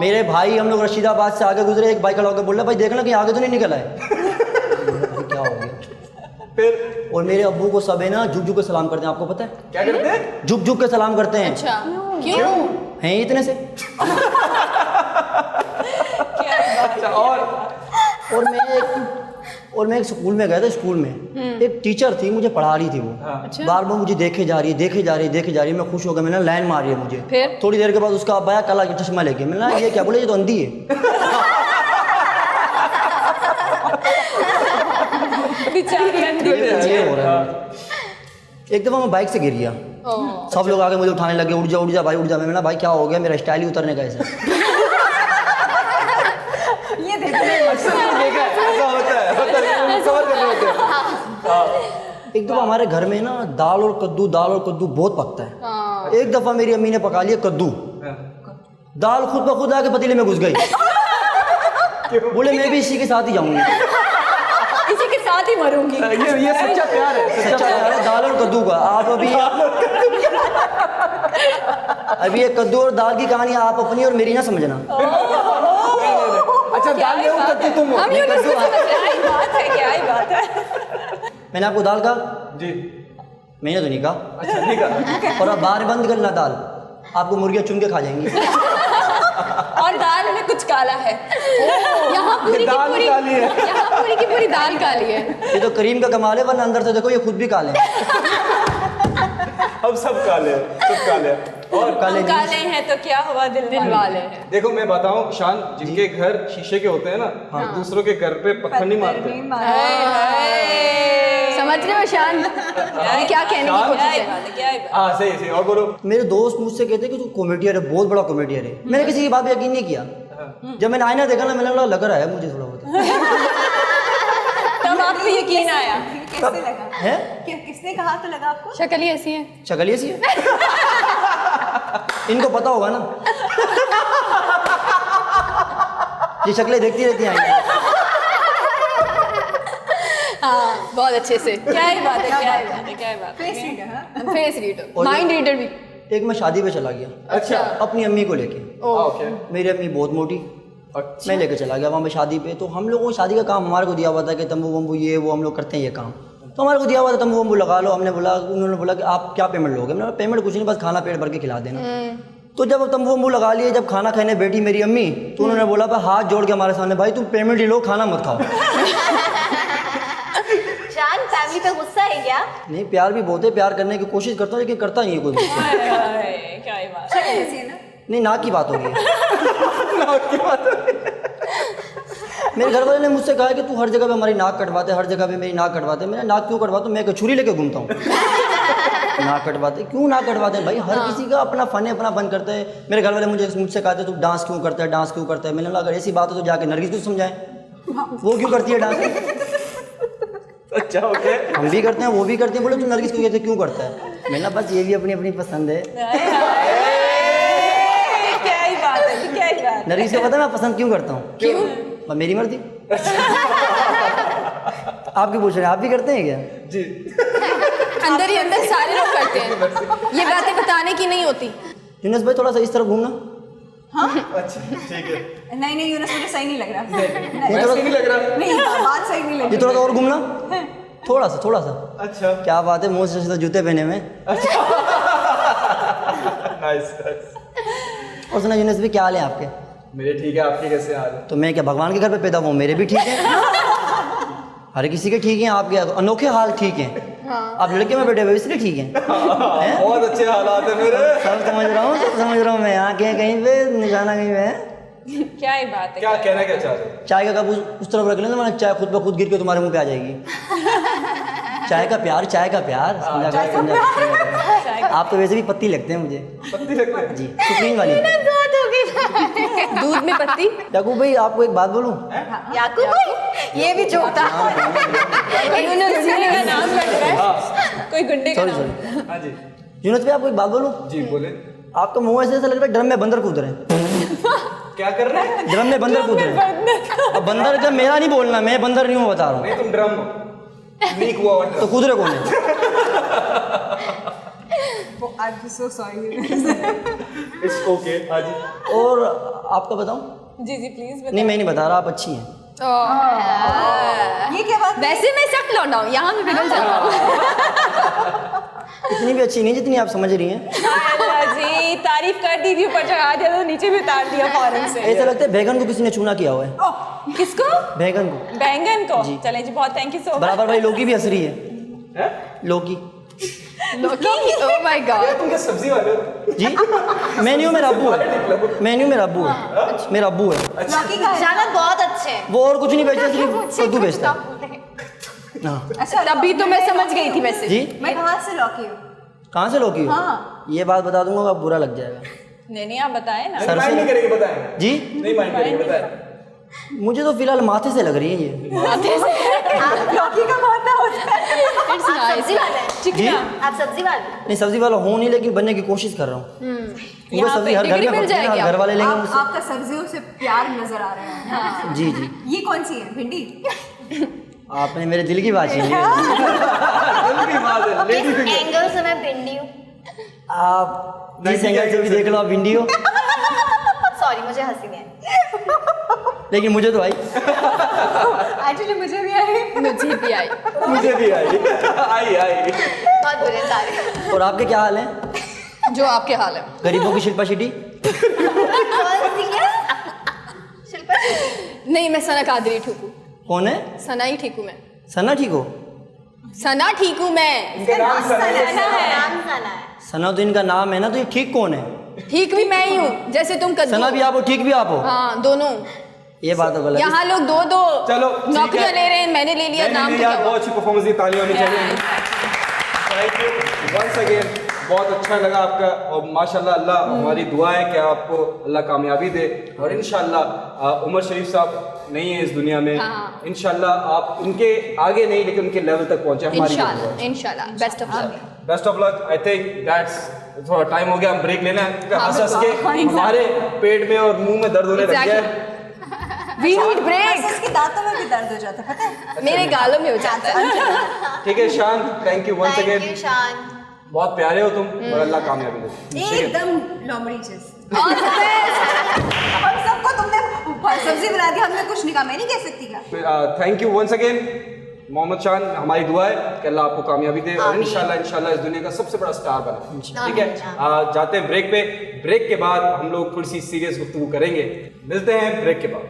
मेरे भाई, हम लोग रशीदाबाद से आगे गुजरे, एक भाई खड़ा होकर बोल रहा भाई देखना कि आगे तो नहीं निकला है। क्या हो गया फिर? और मेरे अब्बू को सब है ना झुक झुक के सलाम करते हैं, आपको पता है? क्या करते हैं? झुक झुक के सलाम करते हैं। अच्छा, क्यों? हैं इतने से। अच्छा, और मैं एक स्कूल में गया था। स्कूल में एक टीचर थी, मुझे पढ़ा रही थी। वो बार बार मुझे देखे जा रही है। मैं खुश हो गया, मैंने लाइन मारी है मुझे। फिर? थोड़ी देर के बाद उसका अब्बा आया काला चश्मा लेके। मैंने ये क्या बोले, ये तो अंधी है। ये हो रहा है। एक दफ़ा मैं बाइक से गिर गया, सब लोग आके मुझे उठाने लगे, उठ जा भाई उठ जा। मैंने भाई क्या हो गया, मेरा स्टाइल ही उतरने का ऐसा। ये देखिए, ऐसा होता है, कवर कर रहे होते हैं। एक दफ़ा हमारे घर में ना दाल और कद्दू बहुत पकता है। एक दफ़ा मेरी अम्मी ने पका लिया कद्दू, दाल खुद ब खुद आके पतीले में घुस गई। बोले मैं भी इसी के साथ ही जाऊंगी, इसी के साथ ही मरूंगी। ये सच्चा प्यार है, सच्चा प्यार है दाल और कद्दू का। आप अभी ये कद्दू और दाल की कहानी आप अपनी और मेरी ना समझना। अच्छा दाल में हो कद्दू तुम हो। हम यूँ नहीं समझ रहे, क्या ही बात है, क्या ही बात है। मैंने आपको दाल कहा? जी। मैंने तो नहीं कहा। अच्छा ठीक है। और अब बाहर बंद करना दाल, आपको मुर्गियाँ चुन के खा जाएंगी। और दाल में कुछ काला है। यहाँ पूरी की दाल पूरी काली है। यहाँ पूरी की पूरी दाल काली है। ये तो करीम का कमाल है, वरना अंदर से देखो ये खुद भी काले हैं। अब सब काले हैं, सब काले हैं। और काले हम काले हैं तो क्या हुआ, दिल वाले हैं। देखो मैं बताऊं शान, जिनके घर शीशे के होते हैं ना, दूसरों के घर पे पत्थर नहीं मारते। समझ रहे हो शान ये क्या कहने की कोशिश है? क्या ही बात। हाँ सही सही। और बोलो। मेरे दोस्त मुझसे कहते कि तू कॉमेडियन है, बहुत बड़ा कॉमेडियन है। मैंने किसी की बात पे यकीन नहीं किया। जब मैंने आईना देखा ना, मैंने बोला लग रहा है मुझे थोड़ा बहुत। तब आपको यकीन आया। किसने लगा है किसने कहा तो लगा आपको? शक्ल ही ऐसी है। शक्ल ऐसी है। इनको पता होगा ना, ये शक्लें देखती रहती हैं आईने। हाँ बहुत अच्छे से। क्या ही बात है, क्या ही बात है, क्या ही बात है। फेस रीडर, हाँ? फेस रीडर, और माइंड रीडर भी। एक मैं शादी पे चला गया अच्छा। अपनी अम्मी को लेके। ओके। मेरी अम्मी बहुत मोटी, अच्छा। मैं लेके चला गया वहाँ पे शादी पे। तो हम लोगों को शादी का काम हमारे को दिया हुआ था कि तंबू वम्बू ये वो हम लोग करते हैं ये काम। तो हमारे को दिया हुआ था तंबू वम्बू लगा लो। उन्होंने बोला कि आप क्या पेमेंट लोगे? मैंने पेमेंट कुछ नहीं, बस खाना पेट भर के खिला देना। तो जब तंबू वम्बू लगा लिए, जब खाना खाने बैठी मेरी अम्मी, तो उन्होंने बोला भाई हाथ जोड़ के हमारे सामने, भाई तुम पेमेंट ही लो, खाना मत खाओ। जान फैमिली पे गुस्सा है क्या? नहीं, प्यार भी बहुत है, प्यार करने की कोशिश करता हूँ लेकिन करता नहीं है कोई मुझसे। क्या ही बात है। ऐसी है ना? नहीं, ना की बात होगी। मेरे घर वाले ने मुझसे कहा कि तू हर जगह पे हमारी नाक कटवाते, हर जगह पे मेरी नाक कटवाते। मैंने नाक क्यों कटवाता हूँ? मैं छुरी लेके घूमता हूँ। नाक कटवाते क्यों? नाक कटवाते हैं भाई, हर किसी का अपना फन है, अपना फन करते हैं। मेरे घर वाले मुझसे कहते तू डांस क्यों करता है, डांस क्यों करता है? मैंने बोला अगर ऐसी बात हो तो जाके नरगिस को समझाएं, वो क्यों करती है डांस। अच्छा ओके। हम भी करते हैं, वो भी करते हैं। बोले तू नरगिस को कहते क्यों करता है? मैंने बस ये भी अपनी अपनी पसंद है। क्या ही बात है, क्या ही बात। नरगिस को पता है मैं पसंद क्यों करता हूँ? क्यों? मेरी मर्जी। आप क्यों पूछ रहे हैं? आप भी करते हैं क्या? जी। अंदर ही अंदर सारे लोग करते हैं, ये बातें बताने की नहीं होती। यूनुस भाई थोड़ा सा इस तरफ घूमना। अच्छा ठीक है। नहीं यूनुस, मुझे सही नहीं लग रहा। वैसे नहीं लग रहा। नहीं, बात सही नहीं लग ये रही। थोड़ा सा और घूमना, थोड़ा सा। अच्छा। क्या बात है, मुंह से जूते पहने हुए। Nice nice. और सुना यूनुस भाई, क्या हाल है आपके? मेरे ठीक है, आपके कैसे हाल है? तो मैं क्या भगवान के घर पे पैदा हुआ? मेरे भी ठीक है। हर किसी के ठीक हैं, आपके अनोखे हाल ठीक हैं। आप लड़के में बैठे हुए इसलिए ठीक हैं। हैं? बहुत अच्छे हालात है मेरे। सब समझ रहा हूँ मैं। यहाँ के कहीं पे निशाना कहीं पे। क्या ही बात है। क्या कहना क्या चाह रहे हो? चाय का कप उस तरफ रख लेना, वरना चाय खुद ब खुद गिर के तुम्हारे मुंह पे आ जाएगी। चाय का प्यार, समझा कर। आप तो वैसे भी पत्ती लगते हैं मुझे। पत्ती लगते हैं जी, सुप्रीम वाली। दूध में पत्ती। याकूब भाई आपको एक बात बोलूं? याकूब भाई, ये भी जोक था। गुंडे का नाम लग रहा है, कोई गुंडे का नाम। सॉरी। हाँ जी। यूनुस भाई आपको एक बात बोलूं? जी बोले। आपका मुंह ऐसा लग रहा है ड्रम में बंदर कूद रहे हैं। क्या कर रहे हैं? ड्रम में बंदर कूद रहे हैं। अब बंदर का मेरा नहीं बोलना, मैं बंदर नहीं हूँ, बता रहा हूँ। नहीं तुम ड्रम लीक हुआ वाटर। तो कूद रहे कौन है? I'm so sorry. It's okay. हाँ जी। और आपका बताऊं? जी प्लीज नहीं, मैं नहीं बता रहा, आप अच्छी हैं। ये क्या बात? वैसे मैं सख्त लौटा हूँ, यहाँ मैं पिघल जाता हूँ। इतनी भी अच्छी नहीं जितनी आप समझ रही हैं। जी तारीफ कर दी थी, ऊपर चढ़ा दिया तो नीचे भी उतार दिया फौरन से। ऐसा लगता है बैगन को किसी ने चूना किया हुआ है। किसको? बैगन को। बैंगन को। चलें जी, बहुत थैंक यू सो मच। बराबर भाई लौकी भी हंस रही है। लौकी। लौकी? Oh my God. तुम क्या सब्जी वाले हो? जी, मैं नहीं हूँ, मेरा अब्बू है। मैं नहीं हूँ, मेरा अब्बू है। मेरा अब्बू है। लौकी का है? जानत बहुत अच्छे हैं। वो और कुछ नहीं बेचता, सिर्फ कद्दू बेचता है। हाँ अच्छा, तभी तो मैं समझ गई थी वैसे। जी। मैं कहाँ से लौकी हूँ? कहाँ से लौकी हो? हाँ। ये बात बता दूंगा, आप बुरा लग जाएगा। नहीं आप बताएं ना। सर माइंड नहीं करेंगे, बताएं। जी, नहीं माइंड करेंगे, बताएं। मुझे तो फिलहाल माथे से लग रही है ये। लौकी का माथा होता है। That's आप nice. सब्जी वाले हैं? जी आप सब्जी वाले हैं? नहीं, सब्जी वाला हूँ नहीं, लेकिन बनने की कोशिश कर रहा हूँ। क्योंकि यहाँ सब्जी पे हर घर डिग्री में मिल बनती है ना, जाएगी घर वाले लेंगे आप, मुझसे। आपका सब्जियों से प्यार नजर आ रहा है। हाँ। जी जी, ये कौन सी है? भिंडी? आपने मेरे दिल की बात छीन ली। जल्दी बात है, लेडी किस फिंगर। एंगल से मैं भिंडी हूँ? आप जिस एंगल से भी देख लो आप भिंडी हो, सॉरी, मुझे हंसी नहीं आई। लेकिन मुझे तो आई। एक्चुअली मुझे भी आई। मुझे भी आई। मुझे भी आई आई। बहुत बुरे सारे। और आपके क्या हाल है? जो आपके हाल है। गरीबों की शिल्पा शेट्टी? कौन सी है? शिल्पा शेट्टी। नहीं, मैं सना कादरी ठीक हूँ। कौन है? सना ही ठीक हूँ मैं। सना ठीक हो? सना ठीक हूँ मैं। नाम सना है। सना तो इनका नाम है ना, तो ये ठीक कौन है? ठीक भी मैं ही हूँ, जैसे तुम कद्दू। सना भी आप हो, ठीक भी आप हो? हाँ, दोनों। ये बात तो गलत है। यहाँ लोग दो चलो, ठीक नौकरियाँ है। ले रहे हैं, मैंने ले लिया नाम तो यार क्या बहुत हुआ? अच्छी परफॉर्मेंस दी, ताली होनी चाहिए। थैंक यू वंस अगेन, बहुत अच्छा लगा आपका। और माशाल्लाह अल्लाह, हमारी दुआ है कि आपको अल्लाह कामयाबी दे। और इंशाल्लाह उमर शरीफ साहब नहीं है इस दुनिया में, हाँ। इंशाल्लाह आप उनके आगे नहीं लेकिन उनके लेवल तक पहुंचे। हमारी इंशाल्लाह best of luck. Best of luck. I think that's, थोड़ा टाइम हो गया, हम ब्रेक लेना है। हंस हंस के हमारे पेट में और मुंह में दर्द होने लग गया है। We need break. बस इसके दांतों में भी दर्द हो जाता है, पता है? मेरे गालों में हो जाता है। ठीक है Shaan, thank you once thank again. You Shaan. बहुत प्यारे हो तुम, और अल्लाह कामयाबी दे। एकदम लोमड़ी जैसे। हम सबको तुमने सब्जी बना दी, हमने कुछ नहीं कहा। मैं नहीं कह सकती क्या? Thank you once again Mohammad Shaan. हमारी दुआ है कि अल्लाह आपको कामयाबी दे और आमीन। इंशाल्लाह इस दुनिया का सबसे बड़ा स्टार बने। ठीक है, आमीन। जाते हैं ब्रेक पे। ब्रेक के बाद हम लोग थोड़ी सी सीरियस गुफ्तगू करेंगे। मिलते हैं ब्रेक के बाद।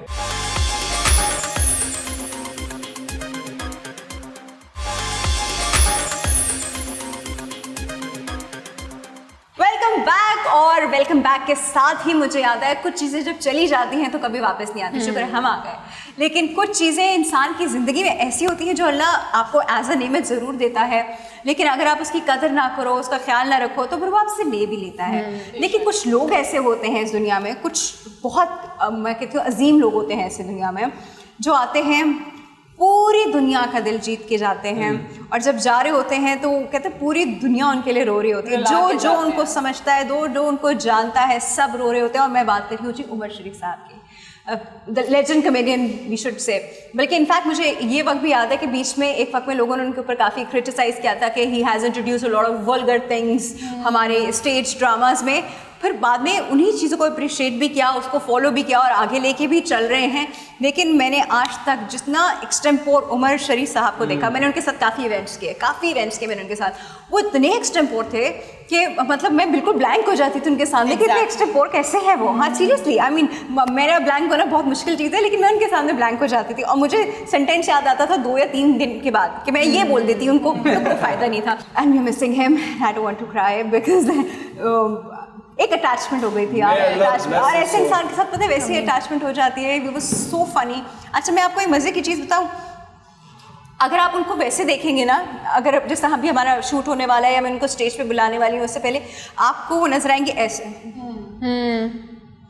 Welcome back. और वेलकम बैक के साथ ही मुझे याद है, कुछ चीज़ें जब चली जाती हैं तो कभी वापस नहीं आती। शुक्र है हम आ गए। लेकिन कुछ चीज़ें इंसान की ज़िंदगी में ऐसी होती हैं जो अल्लाह आपको एज अ नेमत ज़रूर देता है, लेकिन अगर आप उसकी कदर ना करो, उसका ख्याल ना रखो, तो फिर वो आपसे ले भी लेता है। लेकिन कुछ लोग ऐसे होते हैं इस दुनिया में, कुछ बहुत मैं कहती हूँ अजीम लोग होते हैं ऐसे दुनिया में, जो आते हैं पूरी दुनिया का दिल जीत के जाते हैं। और जब जा रहे होते हैं तो कहते हैं पूरी दुनिया उनके लिए रो रही होती है। जो उनको समझता है, जो उनको जानता है, सब रो रहे होते हैं। और मैं बात कर रही हूँ जी उमर शरीफ साहब की, the legend comedian we should say. बल्कि इनफैक्ट मुझे ये वक्त भी याद है कि बीच में एक वक्त में लोगों ने उनके ऊपर काफ़ी क्रिटिसाइज़ किया था कि he has introduce a lot of vulgar things हमारे स्टेज ड्रामाज में। फिर बाद में उन्हीं चीज़ों को अप्रिशिएट भी किया, उसको फॉलो भी किया और आगे लेके भी चल रहे हैं। लेकिन मैंने आज तक जितना एक्सटेम्पोर उमर शरीफ साहब को देखा, मैंने उनके साथ काफ़ी इवेंट्स किए मैंने उनके साथ, वो इतने एक्सटेम्पोर थे कि मतलब मैं बिल्कुल ब्लैंक हो जाती थी उनके सामने कि इतने एक्सटेम्पोर कैसे है वो। हाँ सीरियसली, आई मीन मेरा ब्लैंक होना बहुत मुश्किल चीज़ है, लेकिन मैं उनके सामने ब्लैंक हो जाती थी। और मुझे सेंटेंस याद आता था 2 या 3 दिन के बाद कि मैं ये बोल देती, उनको कोई फ़ायदा नहीं था। And we are missing him, I don't want to cry because एक अटैचमेंट हो गई थी यार, अटैचमेंट। और ऐसे इंसान के साथ पता है वैसी अटैचमेंट हो जाती है। We was so funny. अच्छा मैं आपको एक मज़े की चीज़ बताऊँ, अगर आप उनको वैसे देखेंगे ना, अगर जैसा अभी हमारा शूट होने वाला है या मैं उनको स्टेज पे बुलाने वाली हूँ, उससे पहले आपको वो नजर आएंगे ऐसे,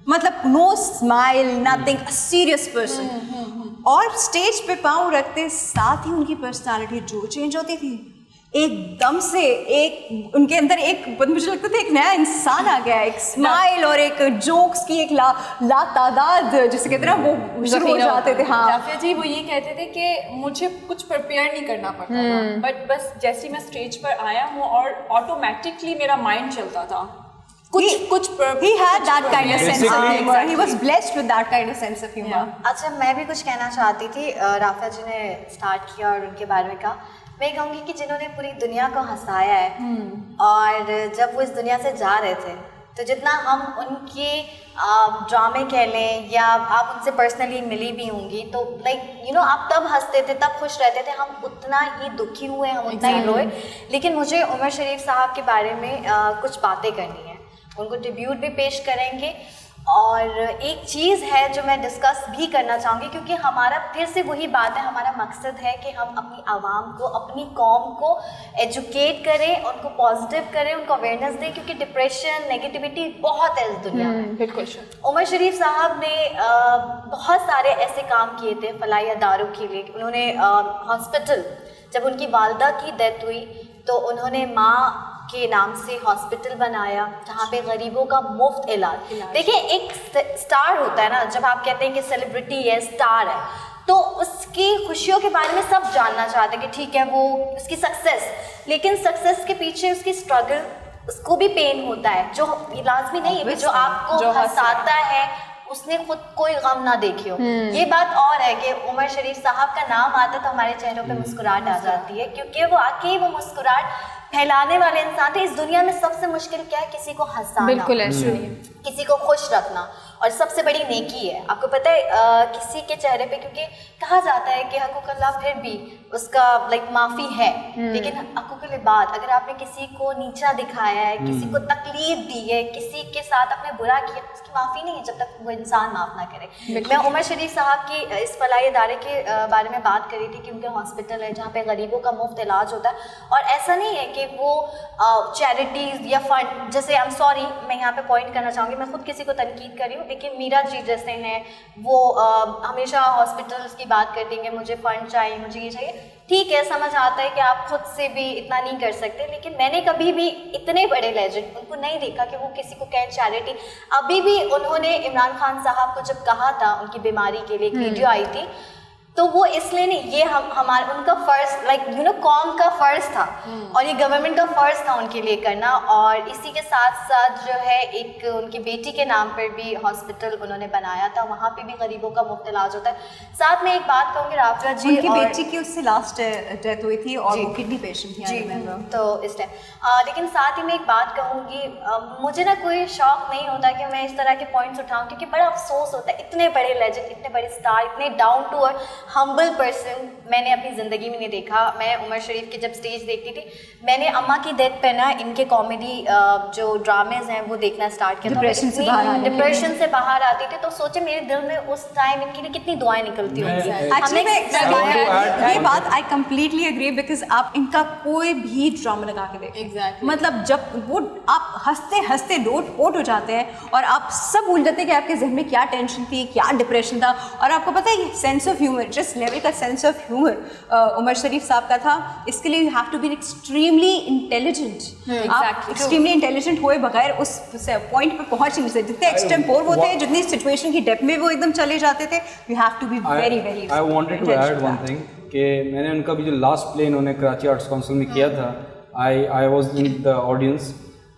मतलब no smile, nothing, a serious person. और स्टेज पे पाँव रखते साथ ही उनकी पर्सनालिटी जो चेंज होती थी एकदम से, एक उनके अंदर एक मुझे लगता था एक नया इंसान आ गया, एक स्माइल और एक जोक्स की एक ला तादाद जिसे कहते हैं ना वो शुरू हो जाते थे। हाँ राफिया जी वो ये कहते थे कि मुझे कुछ प्रिपेयर नहीं करना पड़ता था, बट बस जैसे मैं स्टेज पर आया हूँ और ऑटोमेटिकली मेरा माइंड चलता था। he had that kind of sense of humor. He was blessed with that kind of sense of humor. अच्छा मैं भी कुछ कहना चाहती थी। राफिया जी ने स्टार्ट किया और उनके बारे में कहा, मैं कहूँगी कि जिन्होंने पूरी दुनिया को हंसाया है और जब वो इस दुनिया से जा रहे थे तो जितना हम उनके ड्रामे कह लें या आप उनसे पर्सनली मिली भी होंगी तो लाइक आप तब हंसते थे, तब खुश रहते थे, हम उतना ही दुखी हुए, हम उतना ही रोए। लेकिन मुझे उमर शरीफ साहब के बारे में कुछ बातें करनी है, उनको ट्रिब्यूट भी पेश करेंगे। और एक चीज़ है जो मैं डिस्कस भी करना चाहूँगी क्योंकि हमारा फिर से वही बात है, हमारा मकसद है कि हम अपनी आवाम को, अपनी कौम को एजुकेट करें, उनको पॉजिटिव करें, उनको अवेयरनेस दें, क्योंकि डिप्रेशन, नेगेटिविटी बहुत है इस दुनिया में। बिल्कुल। उमर शरीफ साहब ने बहुत सारे ऐसे काम किए थे फलाही अदारों के लिए। उन्होंने हॉस्पिटल जब उनकी वालदा की डेथ हुई तो उन्होंने माँ के नाम से हॉस्पिटल बनाया जहाँ पे गरीबों का मुफ्त इलाज। देखिए एक स्टार होता है ना, जब आप कहते हैं कि सेलिब्रिटी है, स्टार है, तो उसकी खुशियों के बारे में सब जानना चाहते हैं कि ठीक है वो उसकी सक्सेस, लेकिन सक्सेस के पीछे उसकी स्ट्रगल, उसको भी पेन होता है, जो लाजमी नहीं है कि जो आपको हंसाता है उसने खुद कोई गम ना देखे हो। ये बात और है कि उमर शरीफ साहब का नाम आता तो हमारे चेहरों पे मुस्कुराहट आ जाती है, क्योंकि वो आके वो मुस्कुराहट फैलाने वाले इंसान थे। इस दुनिया में सबसे मुश्किल क्या है? किसी को हंसाना, बिल्कुल है, किसी को खुश रखना, और सबसे बड़ी नेकी है। आपको पता है किसी के चेहरे पे, क्योंकि कहा जाता है कि हकूक़ अल्लाह फिर भी उसका माफ़ी है, लेकिन हकूक़ुल इबाद, अगर आपने किसी को नीचा दिखाया है, किसी को तकलीफ दी है, किसी के साथ आपने बुरा किया, उसकी माफ़ी नहीं है जब तक वो इंसान माफ़ ना करे। मैं उमर शरीफ साहब की इस फलाही इदारे के बारे में बात करी थी कि उनके हॉस्पिटल है जहाँ पे गरीबों का मुफ्त इलाज होता है, और ऐसा नहीं है कि वो चैरिटीज़ या फंड, जैसे आई एम सॉरी मैं यहाँ पे पॉइंट करना चाहूँगी, मैं खुद किसी को तनकीद कर रही हूँ, लेकिन मीरा जी जैसे हैं वो हमेशा हॉस्पिटल्स की बात कर देंगे, मुझे फ़ंड चाहिए, मुझे ये चाहिए। ठीक है, समझ आता है कि आप खुद से भी इतना नहीं कर सकते, लेकिन मैंने कभी भी इतने बड़े लेजेंड उनको नहीं देखा कि वो किसी को कहें चैरिटी। अभी भी उन्होंने इमरान खान साहब को जब कहा था उनकी बीमारी के लिए, एक वीडियो आई थी, तो वो इसलिए नहीं, ये हमारा उनका फ़र्ज़ कौम का फ़र्ज़ था और ये गवर्नमेंट का फ़र्ज़ था उनके लिए करना। और इसी के साथ साथ जो है एक उनकी बेटी के नाम पर भी हॉस्पिटल उन्होंने बनाया था, वहाँ पे भी गरीबों का मुफ्त इलाज होता है। साथ में एक बात कहूँगी राफिया जी, उनकी बेटी की उससे लास्ट डेथ हुई थी और वो किडनी पेशेंट थी जी, तो इसलिए लेकिन साथ ही मैं एक बात कहूँगी, मुझे ना कोई शौक़ नहीं होता कि मैं इस तरह के पॉइंट्स उठाऊँ, क्योंकि बड़ा अफसोस होता है, इतने बड़े लेजेंड, इतने बड़े स्टार, इतने down to earth humble person मैंने अपनी ज़िंदगी में नहीं देखा। मैं उमर शरीफ की जब स्टेज देखती थी, मैंने अम्मा की डेथ पे ना इनके कॉमेडी जो ड्रामेज़ हैं वो देखना स्टार्ट किया। डिप्रेशन से बाहर आती थी, तो सोचे मेरे दिल में उस टाइम इनके लिए कितनी दुआएं निकलती होंगी। ये बात आई कम्प्लीटली एग्री, बिकॉज आप इनका कोई भी ड्रामा लगा के देखें, मतलब जब वो आप हंसते हंसते लोट हो जाते हैं और आप सब भूल जाते हैं कि आपके जहन में क्या टेंशन थी, क्या डिप्रेशन था। और आपको पता है ये सेंस ऑफ ह्यूमर, जिस लेवल का sense of humour Umar Sharif साहब का था, इसके लिए you have to be extremely intelligent. आप एक्सट्रीमली इंटेलिजेंट हुए बगैर उस पॉइंट पे पहुंच नहीं सकते। जितने एक्सटेम्पोर वो थे, जितनी सिचुएशन की डेप्थ में वो एकदम चले जाते थे, you have to be very very. I wanted to add one thing कि मैंने उनका भी जो लास्ट प्ले इन्होंने कराची आर्ट्स काउंसिल में किया था, I was in the audience,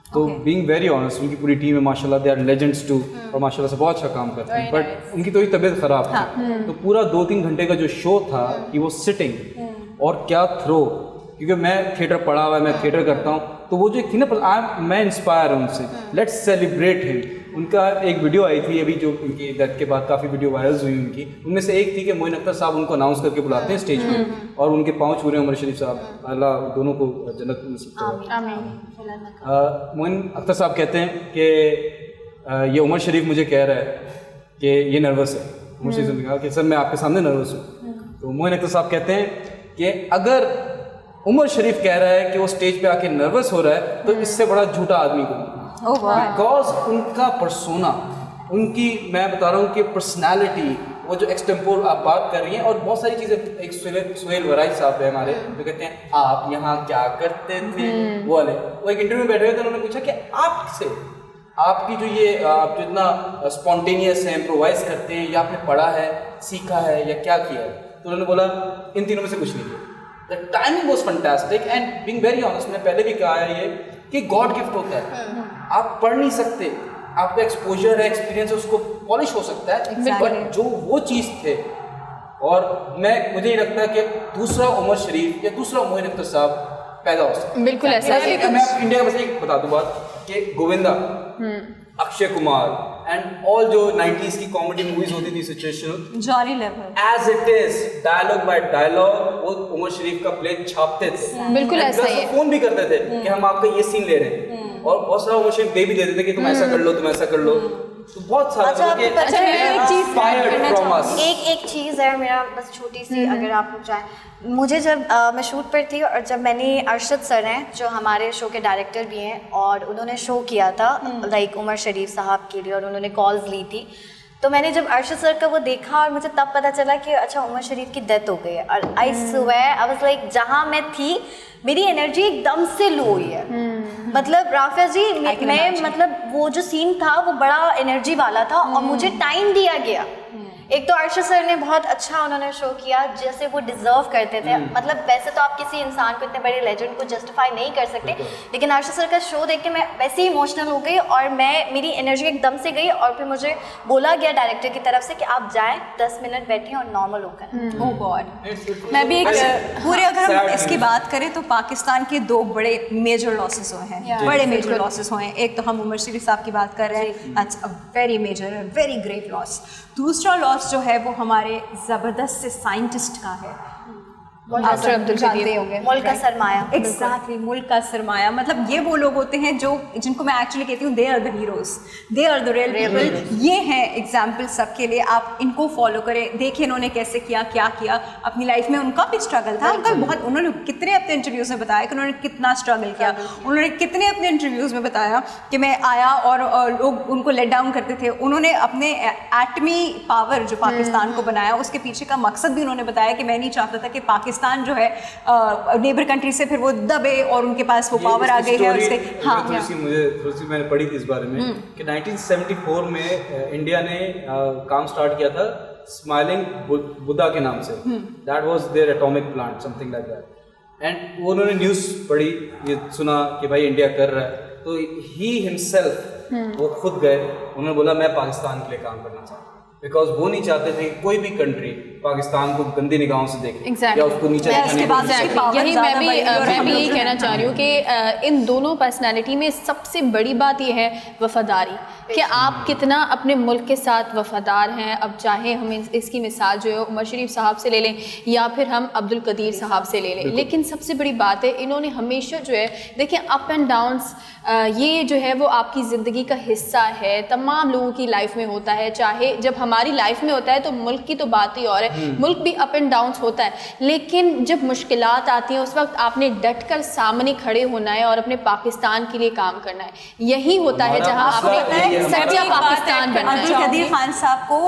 तो बीइंग वेरी ऑनेस्ट उनकी पूरी टीम है माशाल्लाह, दे आर लेजेंड्स टू, और माशाल्लाह से बहुत अच्छा काम करते हैं, बट उनकी थोड़ी तबीयत ख़राब थी, तो पूरा 2-3 घंटे का जो शो था कि वो सिटिंग और क्या थ्रो, क्योंकि मैं थिएटर पढ़ा हुआ है, मैं थिएटर करता हूँ, तो वो जो थी ना, मैं इंस्पायर हूँ उनसे, लेट्स सेलिब्रेट हिम। उनका एक वीडियो आई थी अभी जो उनकी डेथ के बाद काफ़ी वीडियो वायरल हुई उनकी, उनमें से एक थी कि मोइन अख्तर साहब उनको अनाउंस करके बुलाते हैं स्टेज पे और उनके पाँव छू रहे हैं उमर शरीफ साहब, अल्लाह दोनों को जन्नत नसीब करे। मोइन अख्तर साहब कहते हैं कि ये उमर शरीफ मुझे कह रहा है कि ये नर्वस है। उमर शरीफ ने कहा कि सर मैं आपके सामने नर्वस हूँ, तो मोइन अख्तर साहब कहते हैं कि अगर उमर शरीफ कह रहा है कि वो स्टेज पे आके नर्वस हो रहा है, तो इससे बड़ा झूठा आदमी को, बिकॉज उनका पर्सोना, उनकी मैं बता रहा हूँ कि पर्सनैलिटी, वो जो एक्सटेम्पोर आप बात कर रही हैं, और बहुत सारी चीज़ें, एक सुहेल वराई साहब है हमारे, जो कहते हैं आप यहाँ क्या करते थे, वो वाले, वो एक इंटरव्यू में बैठे हुए थे, उन्होंने पूछा कि आपसे आपकी जो ये आप जो इतना स्पॉन्टेनियस है, इम्प्रोवाइज करते हैं, या आपने पढ़ा है, सीखा है, या क्या किया है, तो उन्होंने बोला इन तीनों में से कुछ नहीं किया। The timing was fantastic and being very honest, मैंने पहले भी कहा है ये कि गॉड गिफ्ट होता है, आप पढ़ नहीं सकते, आपका एक्सपोजर है, एक्सपीरियंस है, उसको पॉलिश हो सकता है, बट जो वो चीज़ थे, और मुझे ये लगता है कि दूसरा उमर शरीफ या दूसरा मोइन अख्तर साहब पैदा हो सकता है। बिल्कुल ऐसा है। मैं इंडिया का बस एक बता दूं बात कि गोविंदा, अक्षय कुमार एंड ऑल जो 90s की कॉमेडी मूवीज होती थी situational, Johnny Lever, as it is dialogue by dialogue, वो उमर शरीफ का प्ले छापते थे, बिल्कुल ऐसा ही है। फोन भी करते थे कि हम आपका ये सीन ले रहे हैं, और बहुत सारा उमर शरीफ दे भी देते थे कि तुम ऐसा कर लो, तुम ऐसा कर लो, तो बहुत सारा एक चीज़ है मेरा बस छोटी सी, अगर आप लोग चाहें, मुझे जब मैं शूट पर थी और जब मैंने अरशद सर हैं जो हमारे शो के डायरेक्टर भी हैं, और उन्होंने शो किया था लाइक उमर शरीफ साहब के लिए, और उन्होंने कॉल्स ली थी, तो मैंने जब अरशद सर का वो देखा और मुझे तब पता चला कि अच्छा उमर शरीफ की डेथ हो गई है। और I swear I was like जहाँ मैं थी मेरी एनर्जी एकदम से लो हुई है। मतलब राफिया जी मैं मतलब वो जो सीन था वो बड़ा एनर्जी वाला था और मुझे टाइम दिया गया। एक तो अरशद सर ने बहुत अच्छा उन्होंने शो किया जैसे वो डिजर्व करते थे। मतलब वैसे तो आप किसी इंसान को इतने बड़े लेजेंड को जस्टिफाई नहीं कर सकते, लेकिन अरशद सर का शो देख के मैं वैसे ही इमोशनल हो गई और मेरी एनर्जी एकदम से गई। और फिर मुझे बोला गया डायरेक्टर की तरफ से कि आप जाएं 10 मिनट बैठें और नॉर्मल होकर। ओह गॉड। मैं भी एक पूरे अगर हम इसकी बात करें तो पाकिस्तान के 2 बड़े मेजर लॉसेस हुए हैं, बड़े मेजर लॉसेस हुए हैं। एक तो हम उमर शरीफ साहब की बात कर रहे हैं, that's a very major very grave loss. दूसरा लॉस जो है वो हमारे ज़बरदस्त से साइंटिस्ट का है, डॉक्टर अब्दुल जानते होंगे, मुल्क का सरमाया। एग्जैक्टली मुल्क का सरमाया। मतलब ये वो लोग होते हैं जो जिनको मैं एक्चुअली कहती हूँ they are the heroes, they are the real people. ये हैं एग्जाम्पल सबके लिए, आप इनको फॉलो करें। देखिए इन्होंने कैसे किया, क्या किया अपनी लाइफ में। उनका भी स्ट्रगल था, उनका बहुत, उन्होंने कितने अपने इंटरव्यूज़ में बताया कि उन्होंने कितना स्ट्रगल किया। उन्होंने कितने अपने इंटरव्यूज़ में बताया कि मैं आया और लोग उनको लेट डाउन करते थे। उन्होंने अपने एटमी पावर जो पाकिस्तान को बनाया उसके पीछे का मकसद भी उन्होंने बताया कि मैं नहीं चाहता था कि पाकिस्तान जो है नेबर कंट्री से फिर वो दबे और उनके पास वो पावर आ गई है उसके। हाँ, थोड़ी सी मैंने पढ़ी थी इस बारे में कि 1974 में इंडिया ने काम स्टार्ट किया था स्माइलिंग बुद्धा के नाम से। That was their atomic plant something like that. And वो उन्होंने न्यूज़ पढ़ी, ये सुना कि भाई इंडिया कर रहा है, तो ही हिमसेल्फ वो खुद गए, उन्होंने बोला मैं पाकिस्तान के लिए काम करना चाहता हूँ। बिकॉज वो नहीं चाहते थे कि कोई भी कंट्री पाकिस्तान को गंदी निगाहों से देखे या उसको नीचे दिखाने की कोशिश। यही मैं भी यही कहना चाह रही हूँ कि इन दोनों पर्सनालिटी में सबसे बड़ी बात यह है वफादारी, कि आप कितना अपने मुल्क के साथ वफादार हैं। अब चाहे हम इसकी मिसाल जो है उमर शरीफ साहब से ले लें या फिर हम अब्दुल कदीर साहब से ले लें, लेकिन सबसे बड़ी बात है इन्होंने हमेशा जो है देखिए अप एंड डाउन्स, ये जो है वो आपकी ज़िंदगी का हिस्सा है, तमाम लोगों की लाइफ में होता है। चाहे जब हमारी लाइफ में होता है तो मुल्क की तो बात ही और है, मुल्क भी अप एंड डाउन्स होता है, लेकिन जब मुश्किलात आती हैं उस वक्त आपने डट कर सामने खड़े होना है और अपने पाकिस्तान के लिए काम करना है। यही होता है जहां आपने सच्चा पाकिस्तान बनना है। अब्दुल कदीर खान साहब को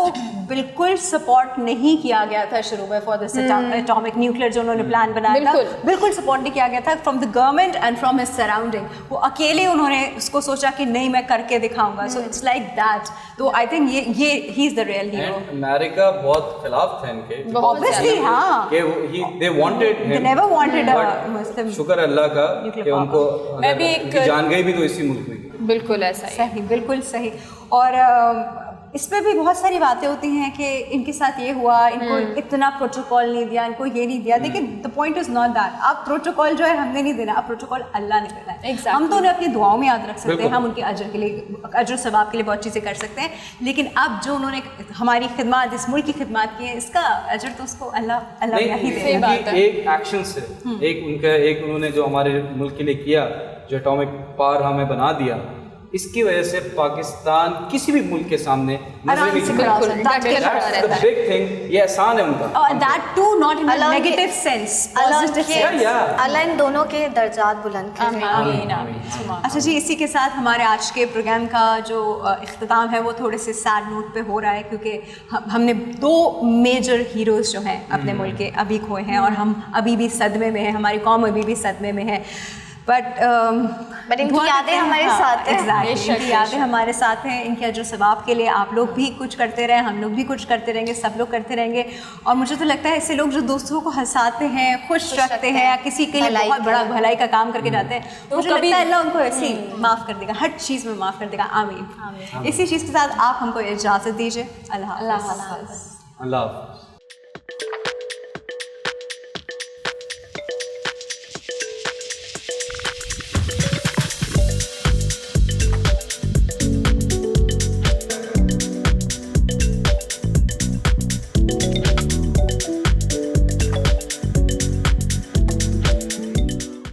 बिल्कुल सपोर्ट नहीं किया गया था शुरू में फॉर दिस एटॉमिक न्यूक्लियर जो उन्होंने प्लान बनाया था, बिल्कुल सपोर्ट नहीं किया गया था from the government and from his surrounding. वो अकेले उन्होंने उसको सोचा कि नहीं मैं करके दिखाऊंगा। So it's like that. तो आई थिंक ये ही is the real hero. America बहुत खिलाफ थे इनके, ऑब्वियसली हाँ, they wanted, they never wanted a Muslim. शुक्र अल्लाह का कि उनको मैं भी एक जान गई भी तो इसी मुल्क में। बिल्कुल ऐसा ही, सही, बिल्कुल सही। और इसमें भी बहुत सारी बातें होती हैं कि इनके साथ ये हुआ, इनको इतना प्रोटोकॉल नहीं दिया, इनको ये नहीं दिया। लेकिन the point is not that. आप प्रोटोकॉल जो है हमने नहीं देना, आप प्रोटोकॉल अल्लाह ने देना है। Exactly. हम तो उन्हें अपनी दुआओं में याद रख सकते हैं, हम उनके अजर के लिए, अजर सवाब के लिए बहुत चीज़ें कर सकते हैं, लेकिन अब जो उन्होंने हमारी खिदमत, इस मुल्क की खिदमत की है, इसका अजर तो उसको अल्लाह ही देगा। एक एक्शन से, एक उन्होंने जो हमारे मुल्क के लिए किया, जो एटॉमिक पावर हमें बना दिया, इसकी वजह से पाकिस्तान किसी भी मुल्क के सामने आराम से खड़ा हो सकता है। बिग थिंग, ये एहसान है उनका। और that too not in a negative sense, positive sense. अल्लाह इन दोनों के दर्जात बुलंद करे। आमीन आमीन। अच्छा जी, इसी के साथ हमारे आज के प्रोग्राम का जो इख्तिताम है वो थोड़े से सैड नोट पे हो रहा है, क्योंकि हमने 2 मेजर हीरोज़ जो हैं अपने मुल्क के अभी खोए हैं और हम अभी भी सदमे में हैं, हमारी कौम अभी भी सदमे में है। बट इनकी यादें हमारे साथ हैं। एग्जैक्टली, इनकी यादें हमारे साथ हैं। इनके अजर सवाब के लिए आप लोग भी कुछ करते रहें, हम लोग भी कुछ करते रहेंगे, सब लोग करते रहेंगे। और मुझे तो लगता है ऐसे लोग जो दोस्तों को हंसाते हैं, खुश रखते हैं या किसी के लिए बहुत बड़ा भलाई का काम करके जाते हैं, तो मुझे लगता है अल्लाह उनको ऐसे ही माफ़ कर देगा, हर चीज़ में माफ़ कर देगा। आमीन। इसी चीज़ के साथ आप हमको इजाज़त दीजिए। अल्लाह हाफ़िज़। अल्लाह।